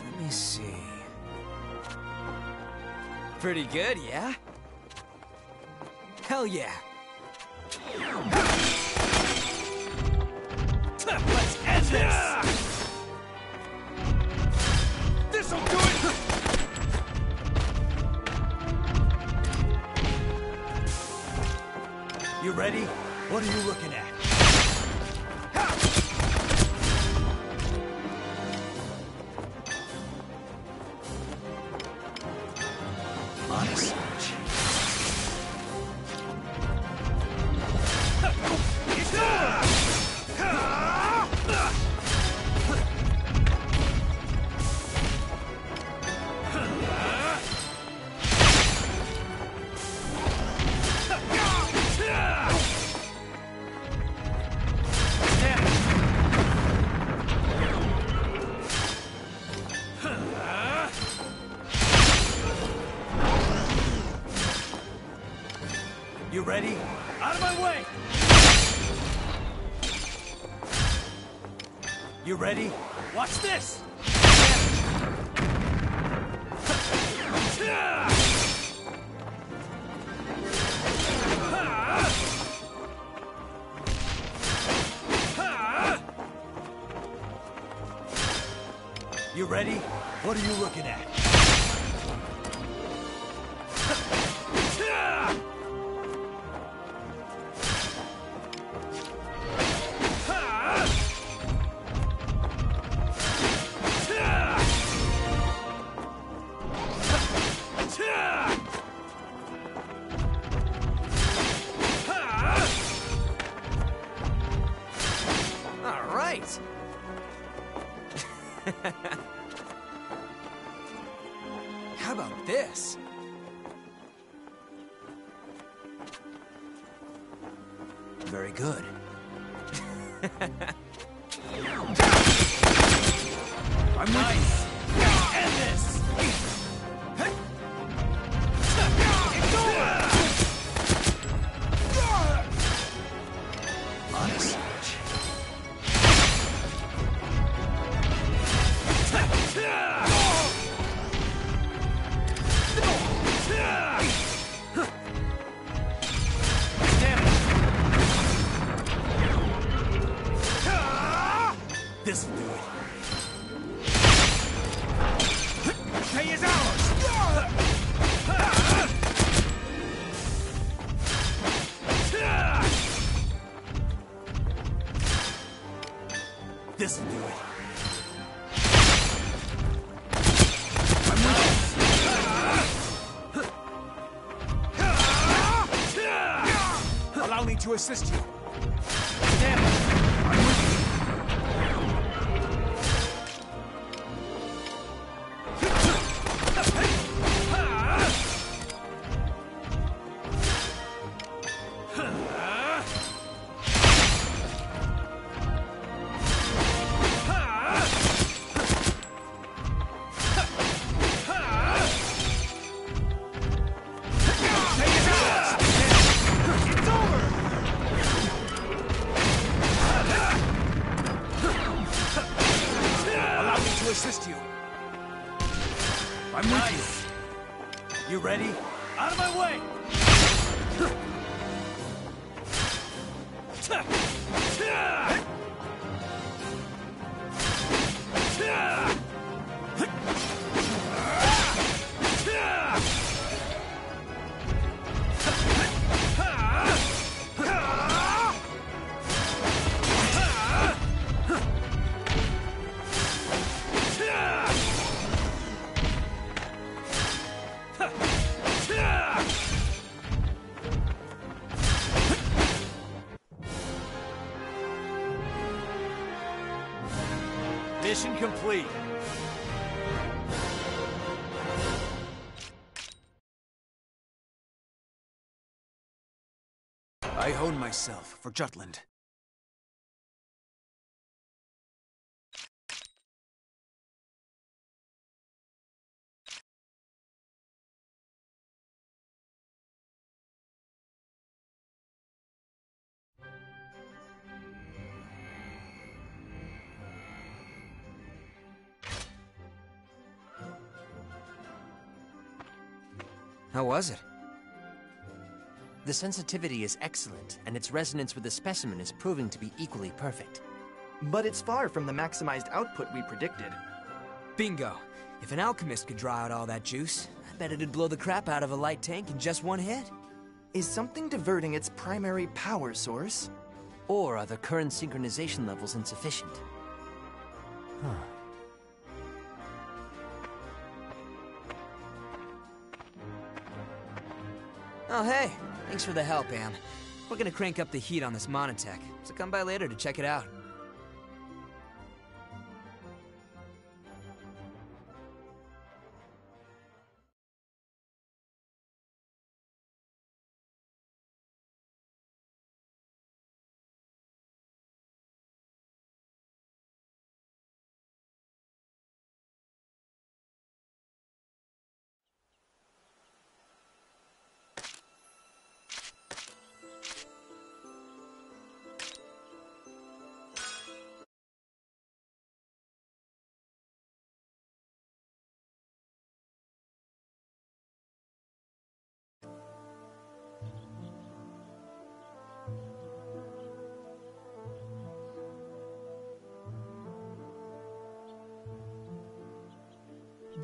Let me see. Pretty good, yeah? Hell yeah. Let's end this! This'll do it! You ready? What are you looking at? Honest. ready? Out of my way! You ready? Watch this! You ready? What are you looking at? All right. How about this? Very good. I'm nice. End this. It's over. Honest. This'll do it. Pay is ours! This'll do it. I'm with you. Allow me to assist you. Damn it! I'm with you. Assist you. I'm with you. You ready? Out of my way! Mission complete. I hone myself for Jutland. How was it? The sensitivity is excellent, and its resonance with the specimen is proving to be equally perfect. But it's far from the maximized output we predicted. Bingo! If an alchemist could draw out all that juice, I bet it'd blow the crap out of a light tank in just one hit. Is something diverting its primary power source? Or are the current synchronization levels insufficient? Huh. Oh, hey! Thanks for the help, Am. We're gonna crank up the heat on this monotech, so come by later to check it out.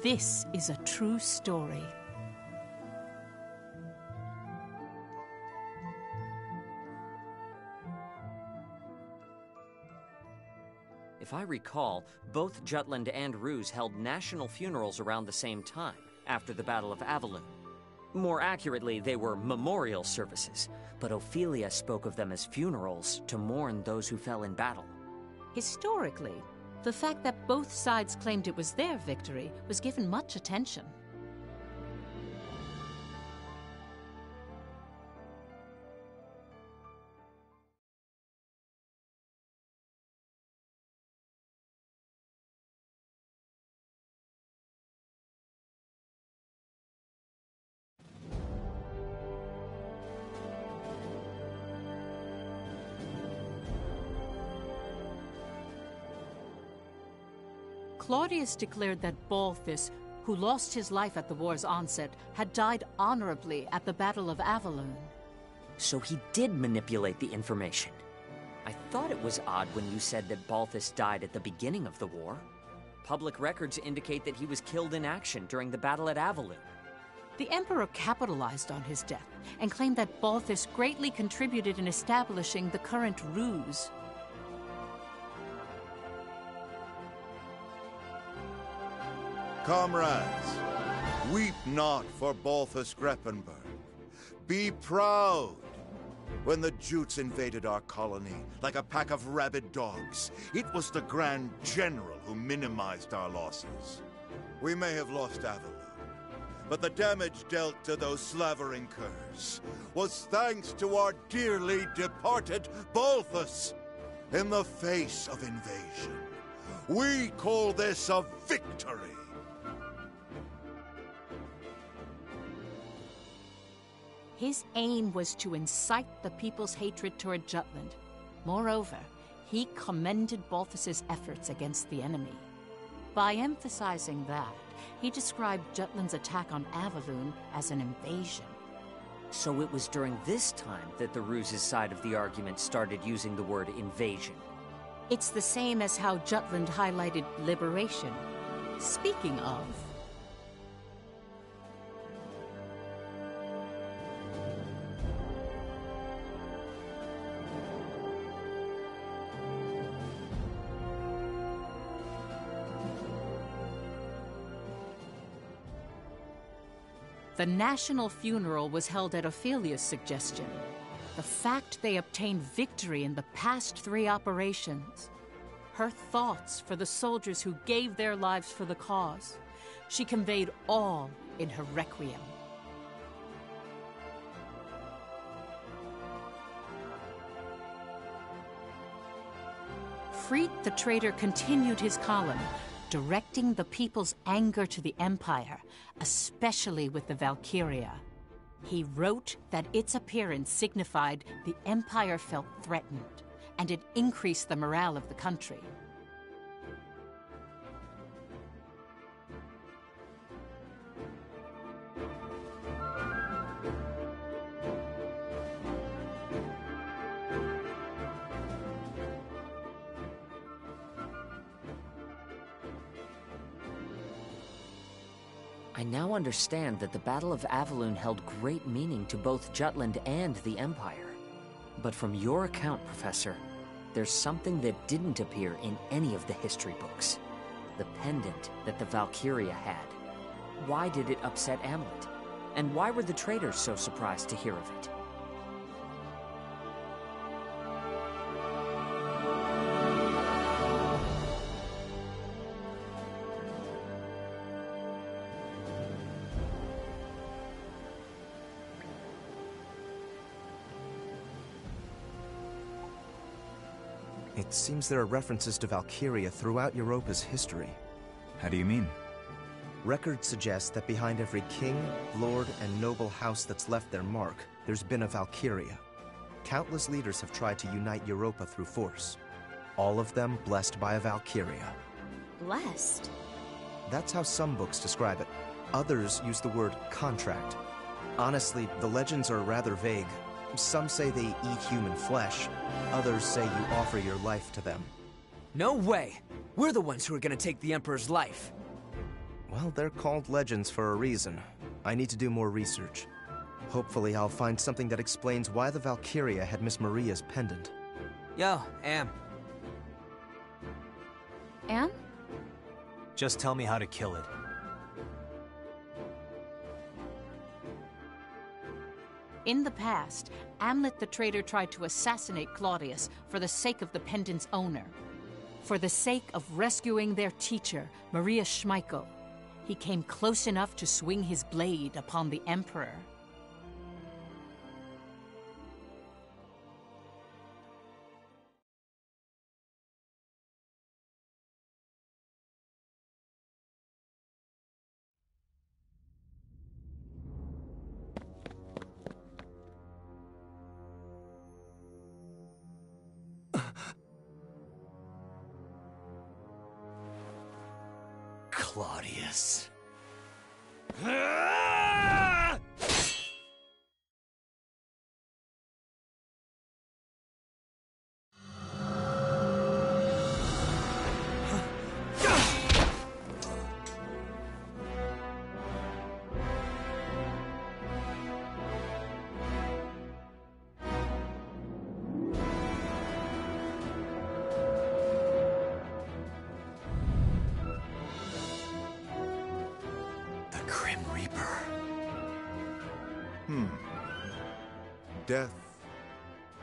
This is a true story. If I recall, both Jutland and Ruse held national funerals around the same time, after the Battle of Avaloon. More accurately, they were memorial services, but Ophelia spoke of them as funerals to mourn those who fell in battle. Historically, the fact that both sides claimed it was their victory was given much attention. Claudius declared that Balthus, who lost his life at the war's onset, had died honorably at the Battle of Avaloon. So he did manipulate the information. I thought it was odd when you said that Balthus died at the beginning of the war. Public records indicate that he was killed in action during the battle at Avaloon. The Emperor capitalized on his death and claimed that Balthus greatly contributed in establishing the current Ruse. Comrades, weep not for Balthus Greppenberg. Be proud. When the Jutes invaded our colony like a pack of rabid dogs, it was the Grand General who minimized our losses. We may have lost Avaloon, but the damage dealt to those slavering curs was thanks to our dearly departed Balthus. In the face of invasion, we call this a victory. His aim was to incite the people's hatred toward Jutland. Moreover, he commended Balthus's efforts against the enemy. By emphasizing that, he described Jutland's attack on Avaloon as an invasion. So it was during this time that the Ruse's side of the argument started using the word invasion. It's the same as how Jutland highlighted liberation. Speaking of... The national funeral was held at Ophelia's suggestion. The fact they obtained victory in the past 3 operations. Her thoughts for the soldiers who gave their lives for the cause. She conveyed all in her requiem. Freet the traitor continued his column, directing the people's anger to the Empire, especially with the Valkyria. He wrote that its appearance signified the Empire felt threatened, and it increased the morale of the country. I now understand that the Battle of Avaloon held great meaning to both Jutland and the Empire. But from your account, Professor, there's something that didn't appear in any of the history books. The pendant that the Valkyria had. Why did it upset Amlet? And why were the traitors so surprised to hear of it? It seems there are references to Valkyria throughout Europa's history. How do you mean? Records suggest that behind every king, lord, and noble house that's left their mark, there's been a Valkyria. Countless leaders have tried to unite Europa through force. All of them blessed by a Valkyria. Blessed? That's how some books describe it. Others use the word contract. Honestly, the legends are rather vague. Some say they eat human flesh. Others say you offer your life to them. No way! We're the ones who are gonna take the Emperor's life. Well, they're called legends for a reason. I need to do more research. Hopefully I'll find something that explains why the Valkyria had Miss Maria's pendant. Yo, Am. Am? Just tell me how to kill it. In the past, Amlet the traitor tried to assassinate Claudius for the sake of the pendant's owner. For the sake of rescuing their teacher, Maria Schmeichel, he came close enough to swing his blade upon the Emperor. Claudius. Death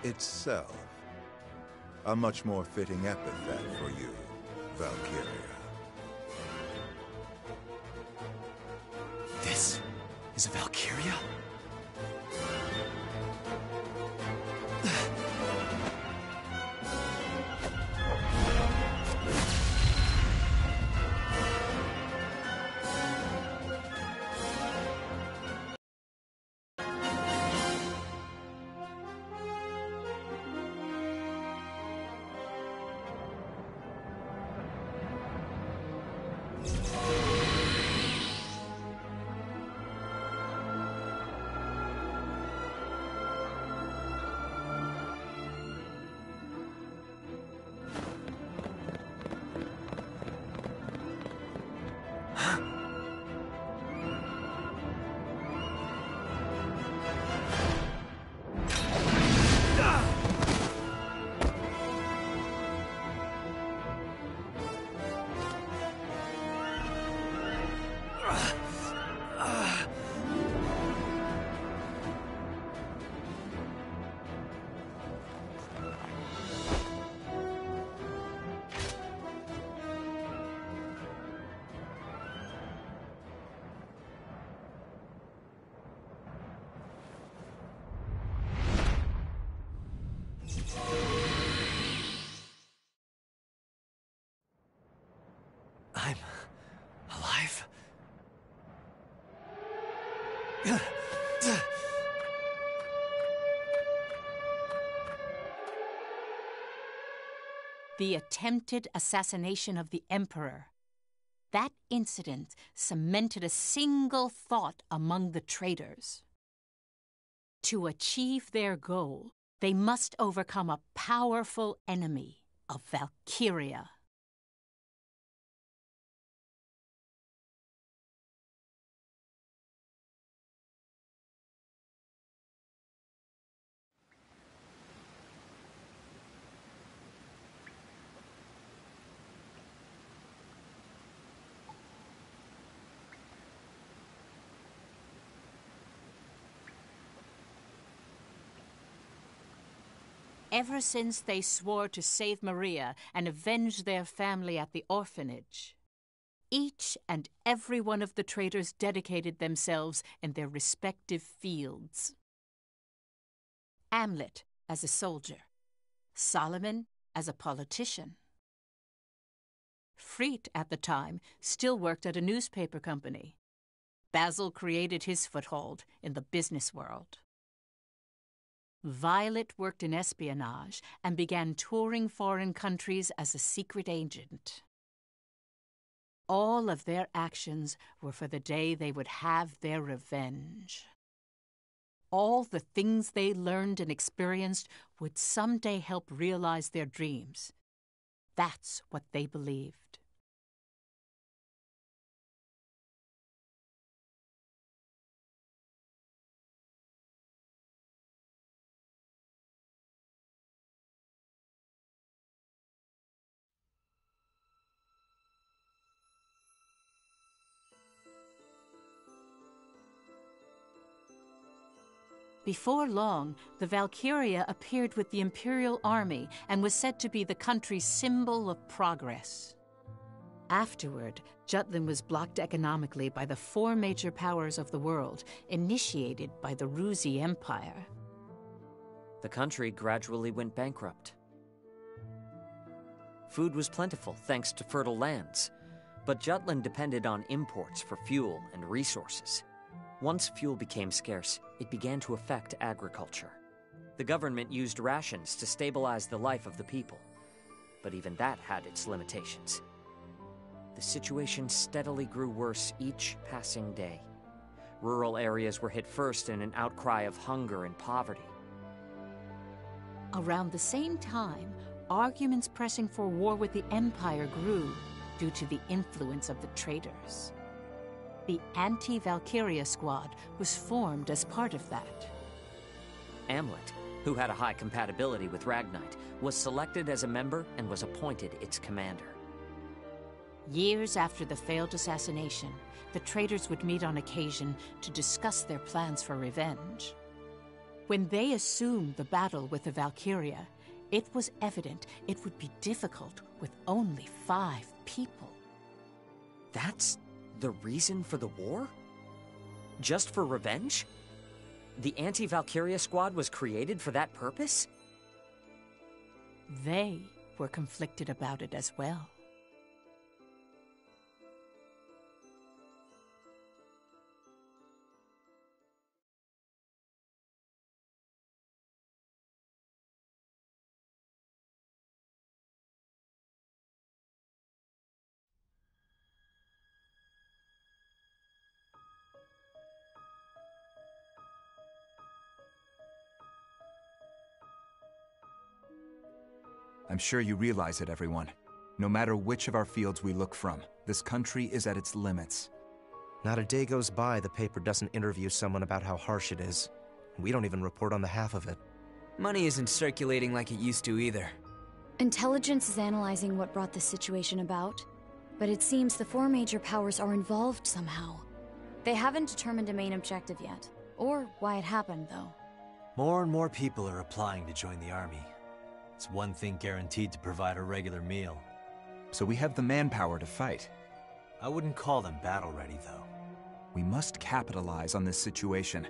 itself. A much more fitting epithet for you, Valkyria. This is a Valkyria? I'm alive? The attempted assassination of the Emperor. That incident cemented a single thought among the traitors. To achieve their goal, they must overcome a powerful enemy of Valkyria. Ever since they swore to save Maria and avenge their family at the orphanage, each and every one of the traitors dedicated themselves in their respective fields. Amlet as a soldier, Solomon as a politician. Freet, at the time, still worked at a newspaper company. Basil created his foothold in the business world. Violet worked in espionage and began touring foreign countries as a secret agent. All of their actions were for the day they would have their revenge. All the things they learned and experienced would someday help realize their dreams. That's what they believed. Before long, the Valkyria appeared with the Imperial Army and was said to be the country's symbol of progress. Afterward, Jutland was blocked economically by the 4 major powers of the world, initiated by the Ruzi Empire. The country gradually went bankrupt. Food was plentiful thanks to fertile lands, but Jutland depended on imports for fuel and resources. Once fuel became scarce, it began to affect agriculture. The government used rations to stabilize the life of the people, but even that had its limitations. The situation steadily grew worse each passing day. Rural areas were hit first in an outcry of hunger and poverty. Around the same time, arguments pressing for war with the Empire grew due to the influence of the traitors. The Anti-Valkyria Squad was formed as part of that. Amlet, who had a high compatibility with Ragnite, was selected as a member and was appointed its commander. Years after the failed assassination, the traitors would meet on occasion to discuss their plans for revenge. When they assumed the battle with the Valkyria, it was evident it would be difficult with only 5 people. That's the reason for the war? Just for revenge? The Anti-Valkyria Squad was created for that purpose? They were conflicted about it as well. I'm sure you realize it, everyone. No matter which of our fields we look from, this country is at its limits. Not a day goes by the paper doesn't interview someone about how harsh it is. We don't even report on the half of it. Money isn't circulating like it used to either. Intelligence is analyzing what brought this situation about, but it seems the 4 major powers are involved somehow. They haven't determined a main objective yet, or why it happened, though. More and more people are applying to join the army. It's one thing guaranteed to provide a regular meal. So we have the manpower to fight. I wouldn't call them battle-ready, though. We must capitalize on this situation.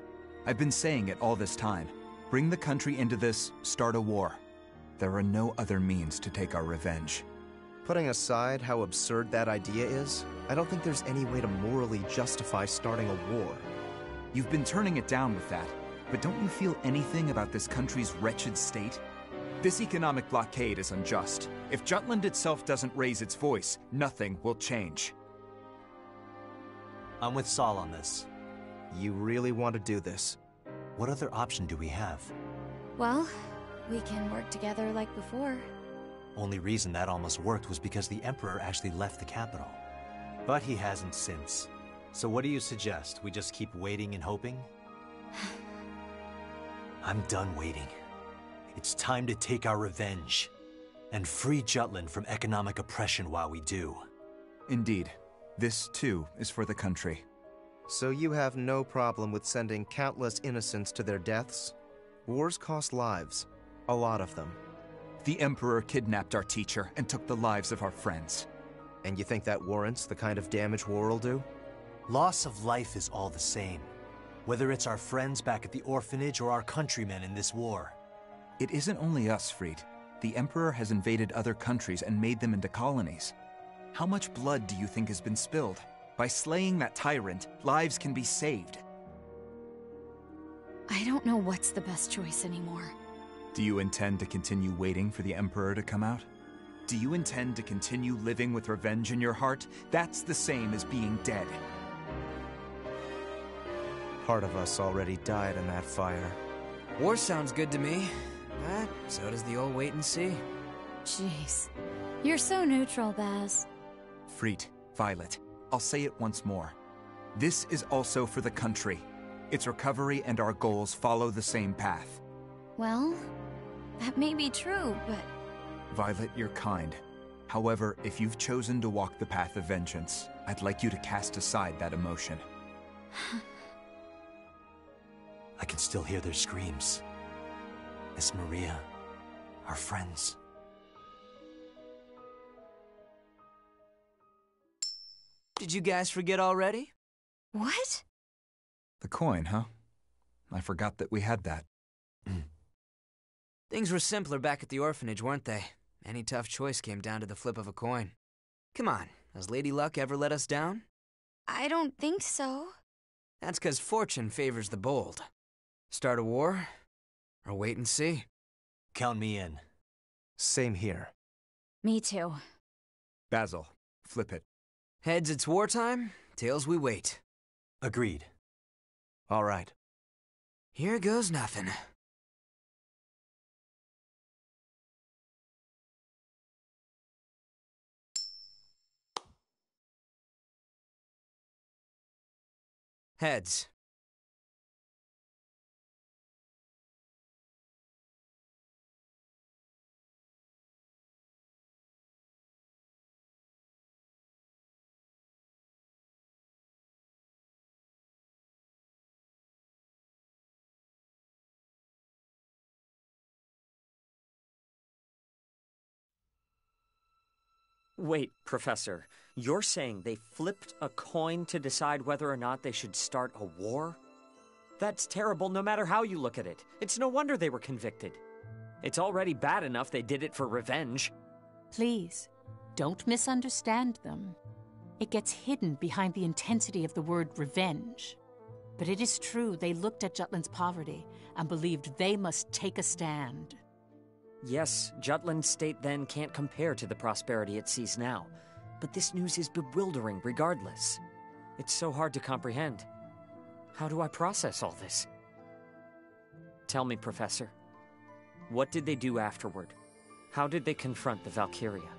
I've been saying it all this time. Bring the country into this, start a war. There are no other means to take our revenge. Putting aside how absurd that idea is, I don't think there's any way to morally justify starting a war. You've been turning it down with that, but don't you feel anything about this country's wretched state? This economic blockade is unjust. If Jutland itself doesn't raise its voice, nothing will change. I'm with Saul on this. You really want to do this? What other option do we have? Well, we can work together like before. Only reason that almost worked was because the Emperor actually left the capital. But he hasn't since. So what do you suggest? We just keep waiting and hoping? I'm done waiting. It's time to take our revenge, and free Jutland from economic oppression while we do. Indeed. This, too, is for the country. So you have no problem with sending countless innocents to their deaths? Wars cost lives. A lot of them. The Emperor kidnapped our teacher and took the lives of our friends. And you think that warrants the kind of damage war will do? Loss of life is all the same. Whether it's our friends back at the orphanage or our countrymen in this war. It isn't only us, Fried. The Emperor has invaded other countries and made them into colonies. How much blood do you think has been spilled? By slaying that tyrant, lives can be saved. I don't know what's the best choice anymore. Do you intend to continue waiting for the Emperor to come out? Do you intend to continue living with revenge in your heart? That's the same as being dead. Part of us already died in that fire. War sounds good to me. But so does the old wait and see. Jeez. You're so neutral, Baz. Fried, Violet, I'll say it once more. This is also for the country. Its recovery and our goals follow the same path. Well, that may be true, but... Violet, you're kind. However, if you've chosen to walk the path of vengeance, I'd like you to cast aside that emotion. I can still hear their screams. Miss Maria, our friends. Did you guys forget already? What? The coin, huh? I forgot that we had that. Things were simpler back at the orphanage, weren't they? Any tough choice came down to the flip of a coin. Come on, has Lady Luck ever let us down? I don't think so. That's 'cause fortune favors the bold. Start a war, or wait and see. Count me in. Same here. Me too. Basil, flip it. Heads, it's wartime. Tails, we wait. Agreed. All right. Here goes nothing. Heads. Wait, Professor, you're saying they flipped a coin to decide whether or not they should start a war? That's terrible no matter how you look at it. It's no wonder they were convicted. It's already bad enough they did it for revenge. Please, don't misunderstand them. It gets hidden behind the intensity of the word revenge. But it is true they looked at Jutland's poverty and believed they must take a stand. Yes, Jutland's state then can't compare to the prosperity it sees now. But this news is bewildering regardless. It's so hard to comprehend. How do I process all this? Tell me, Professor. What did they do afterward? How did they confront the Valkyria?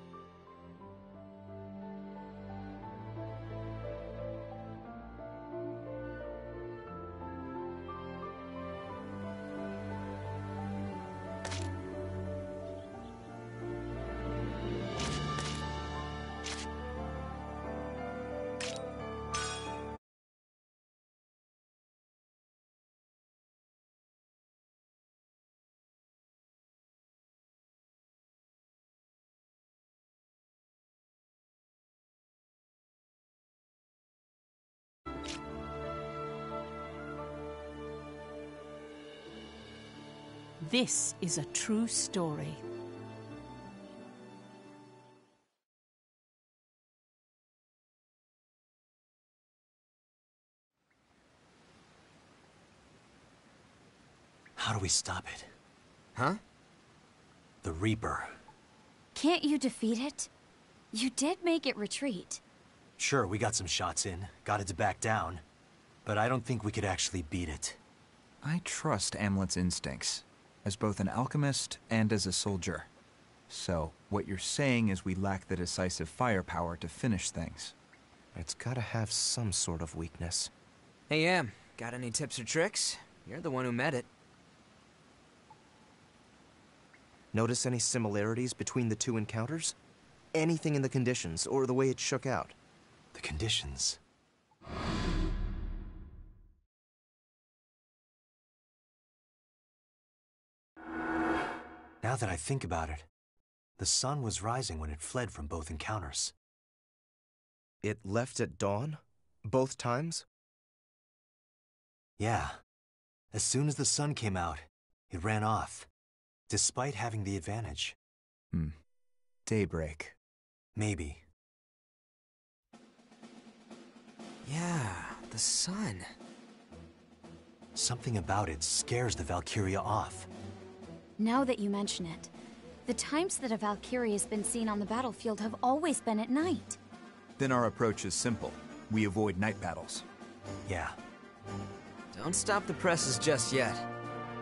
This is a true story. How do we stop it? Huh? The Reaper. Can't you defeat it? You did make it retreat. Sure, we got some shots in, got it to back down, but I don't think we could actually beat it. I trust Amlet's instincts, as both an alchemist and as a soldier. So, what you're saying is we lack the decisive firepower to finish things. It's gotta have some sort of weakness. Hey, Am, got any tips or tricks? You're the one who met it. Notice any similarities between the two encounters? Anything in the conditions, or the way it shook out? The conditions? Now that I think about it, the sun was rising when it fled from both encounters. It left at dawn? Both times? Yeah. As soon as the sun came out, it ran off, despite having the advantage. Daybreak. Maybe. Yeah, the sun. Something about it scares the Valkyria off. Now that you mention it, the times that a Valkyria has been seen on the battlefield have always been at night. Then our approach is simple. We avoid night battles. Yeah. Don't stop the presses just yet.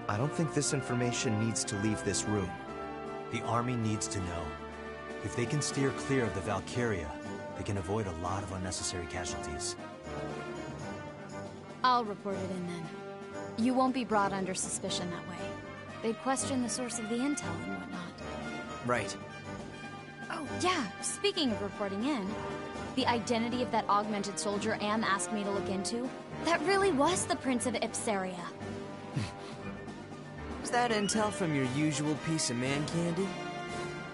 I don't think this information needs to leave this room. The army needs to know. If they can steer clear of the Valkyria, they can avoid a lot of unnecessary casualties. I'll report it in then. You won't be brought under suspicion that way. They'd question the source of the intel and whatnot. Right. Oh, yeah, speaking of reporting in, the identity of that augmented soldier Am asked me to look into, that really was the Prince of Ipsaria. Is that intel from your usual piece of man candy?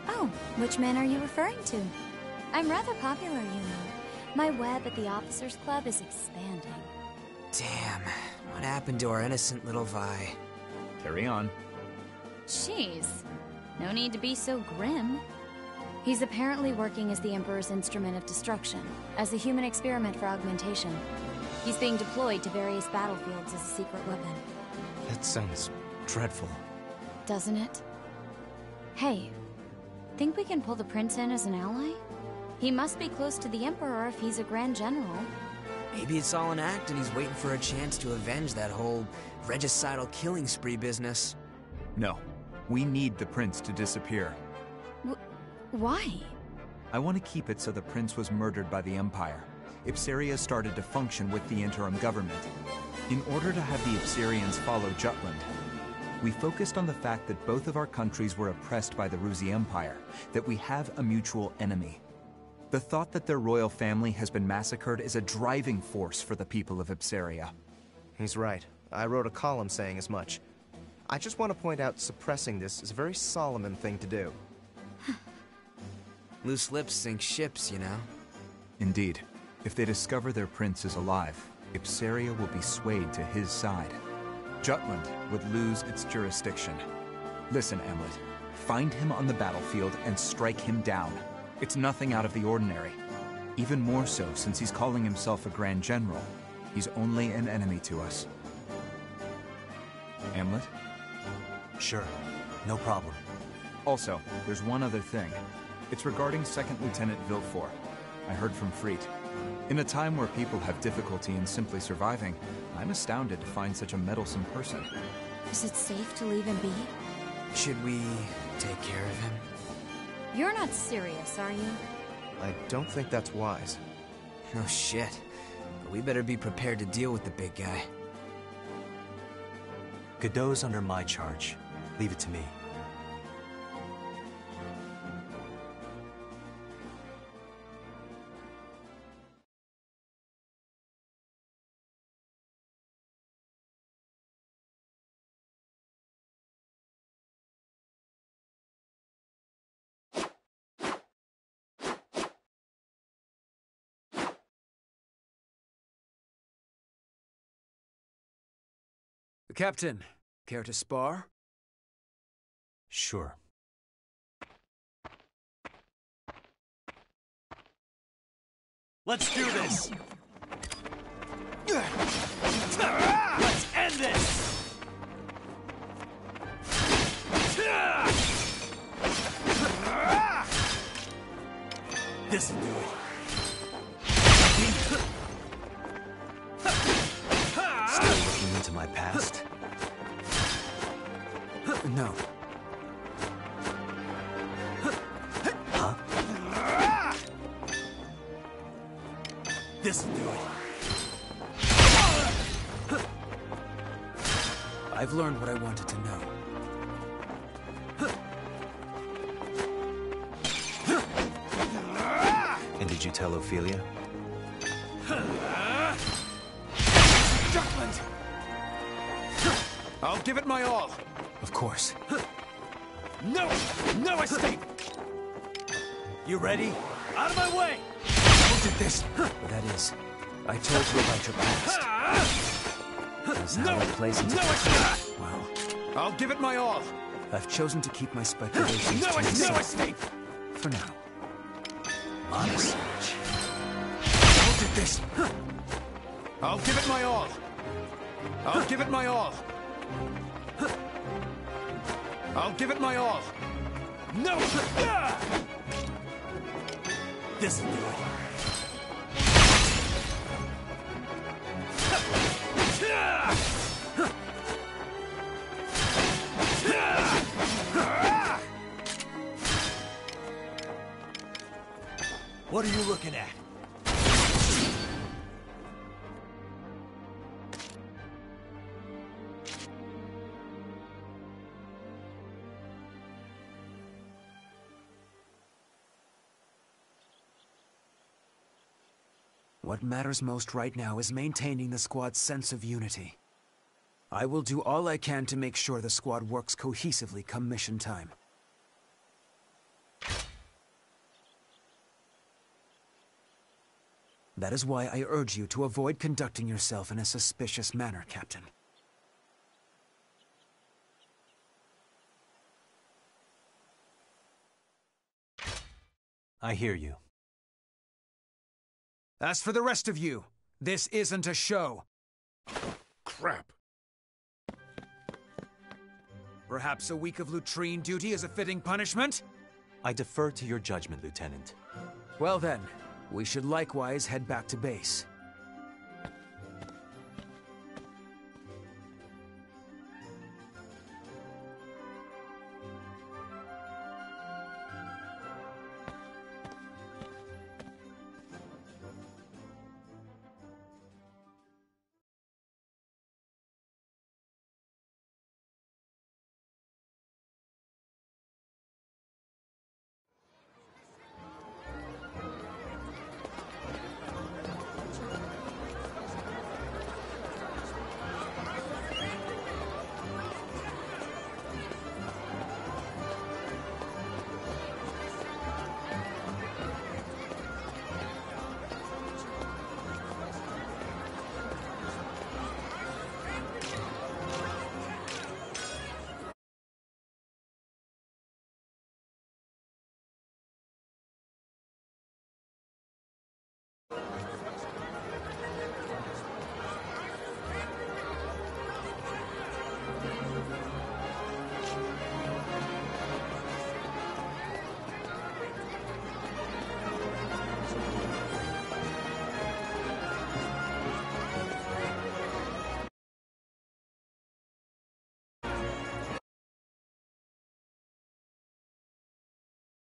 Oh, which man are you referring to? I'm rather popular, you know. My web at the Officers Club is expanding. Damn, what happened to our innocent little Vi? Carry on. Jeez, no need to be so grim. He's apparently working as the Emperor's instrument of destruction, as a human experiment for augmentation. He's being deployed to various battlefields as a secret weapon. That sounds dreadful. Doesn't it? Hey, think we can pull the Prince in as an ally? He must be close to the Emperor if he's a Grand General. Maybe it's all an act and he's waiting for a chance to avenge that whole regicidal killing spree business. No. We need the Prince to disappear. Why? I want to keep it so the Prince was murdered by the Empire. Ipsaria started to function with the interim government. In order to have the Ipsarians follow Jutland, we focused on the fact that both of our countries were oppressed by the Ruzi Empire, that we have a mutual enemy. The thought that their royal family has been massacred is a driving force for the people of Ipsaria. He's right. I wrote a column saying as much. I just want to point out suppressing this is a very Solomon thing to do. Loose lips sink ships, you know. Indeed. If they discover their prince is alive, Ipsaria will be swayed to his side. Jutland would lose its jurisdiction. Listen, Amlet. Find him on the battlefield and strike him down. It's nothing out of the ordinary. Even more so since he's calling himself a Grand General. He's only an enemy to us. Amlet? Sure. No problem. Also, there's one other thing. It's regarding 2nd Lieutenant Villefort. I heard from Freet. In a time where people have difficulty in simply surviving, I'm astounded to find such a meddlesome person. Is it safe to leave him be? Should we take care of him? You're not serious, are you? I don't think that's wise. No shit. But we better be prepared to deal with the big guy. Godot's under my charge. Leave it to me. Captain, care to spar? Sure. Let's do this! Let's end this! This'll do it. Still looking into my past? No. Huh? This'll do it. I've learned what I wanted to know. And did you tell Ophelia? Jutland! I'll give it my all. Of course. No! No escape! You ready? Out of my way! Who did this? That is, I told you about your past. That's how it plays into escape! Well, I'll give it my all. I've chosen to keep my speculations to myself. No escape! For now. Honest. Who did this? I'll give it my all. I'll give it my all. I'll give it my all. No! This'll do it. What are you looking at? What matters most right now is maintaining the squad's sense of unity. I will do all I can to make sure the squad works cohesively come mission time. That is why I urge you to avoid conducting yourself in a suspicious manner, Captain. I hear you. As for the rest of you, this isn't a show. Crap. Perhaps a week of latrine duty is a fitting punishment? I defer to your judgment, Lieutenant. Well then, we should likewise head back to base.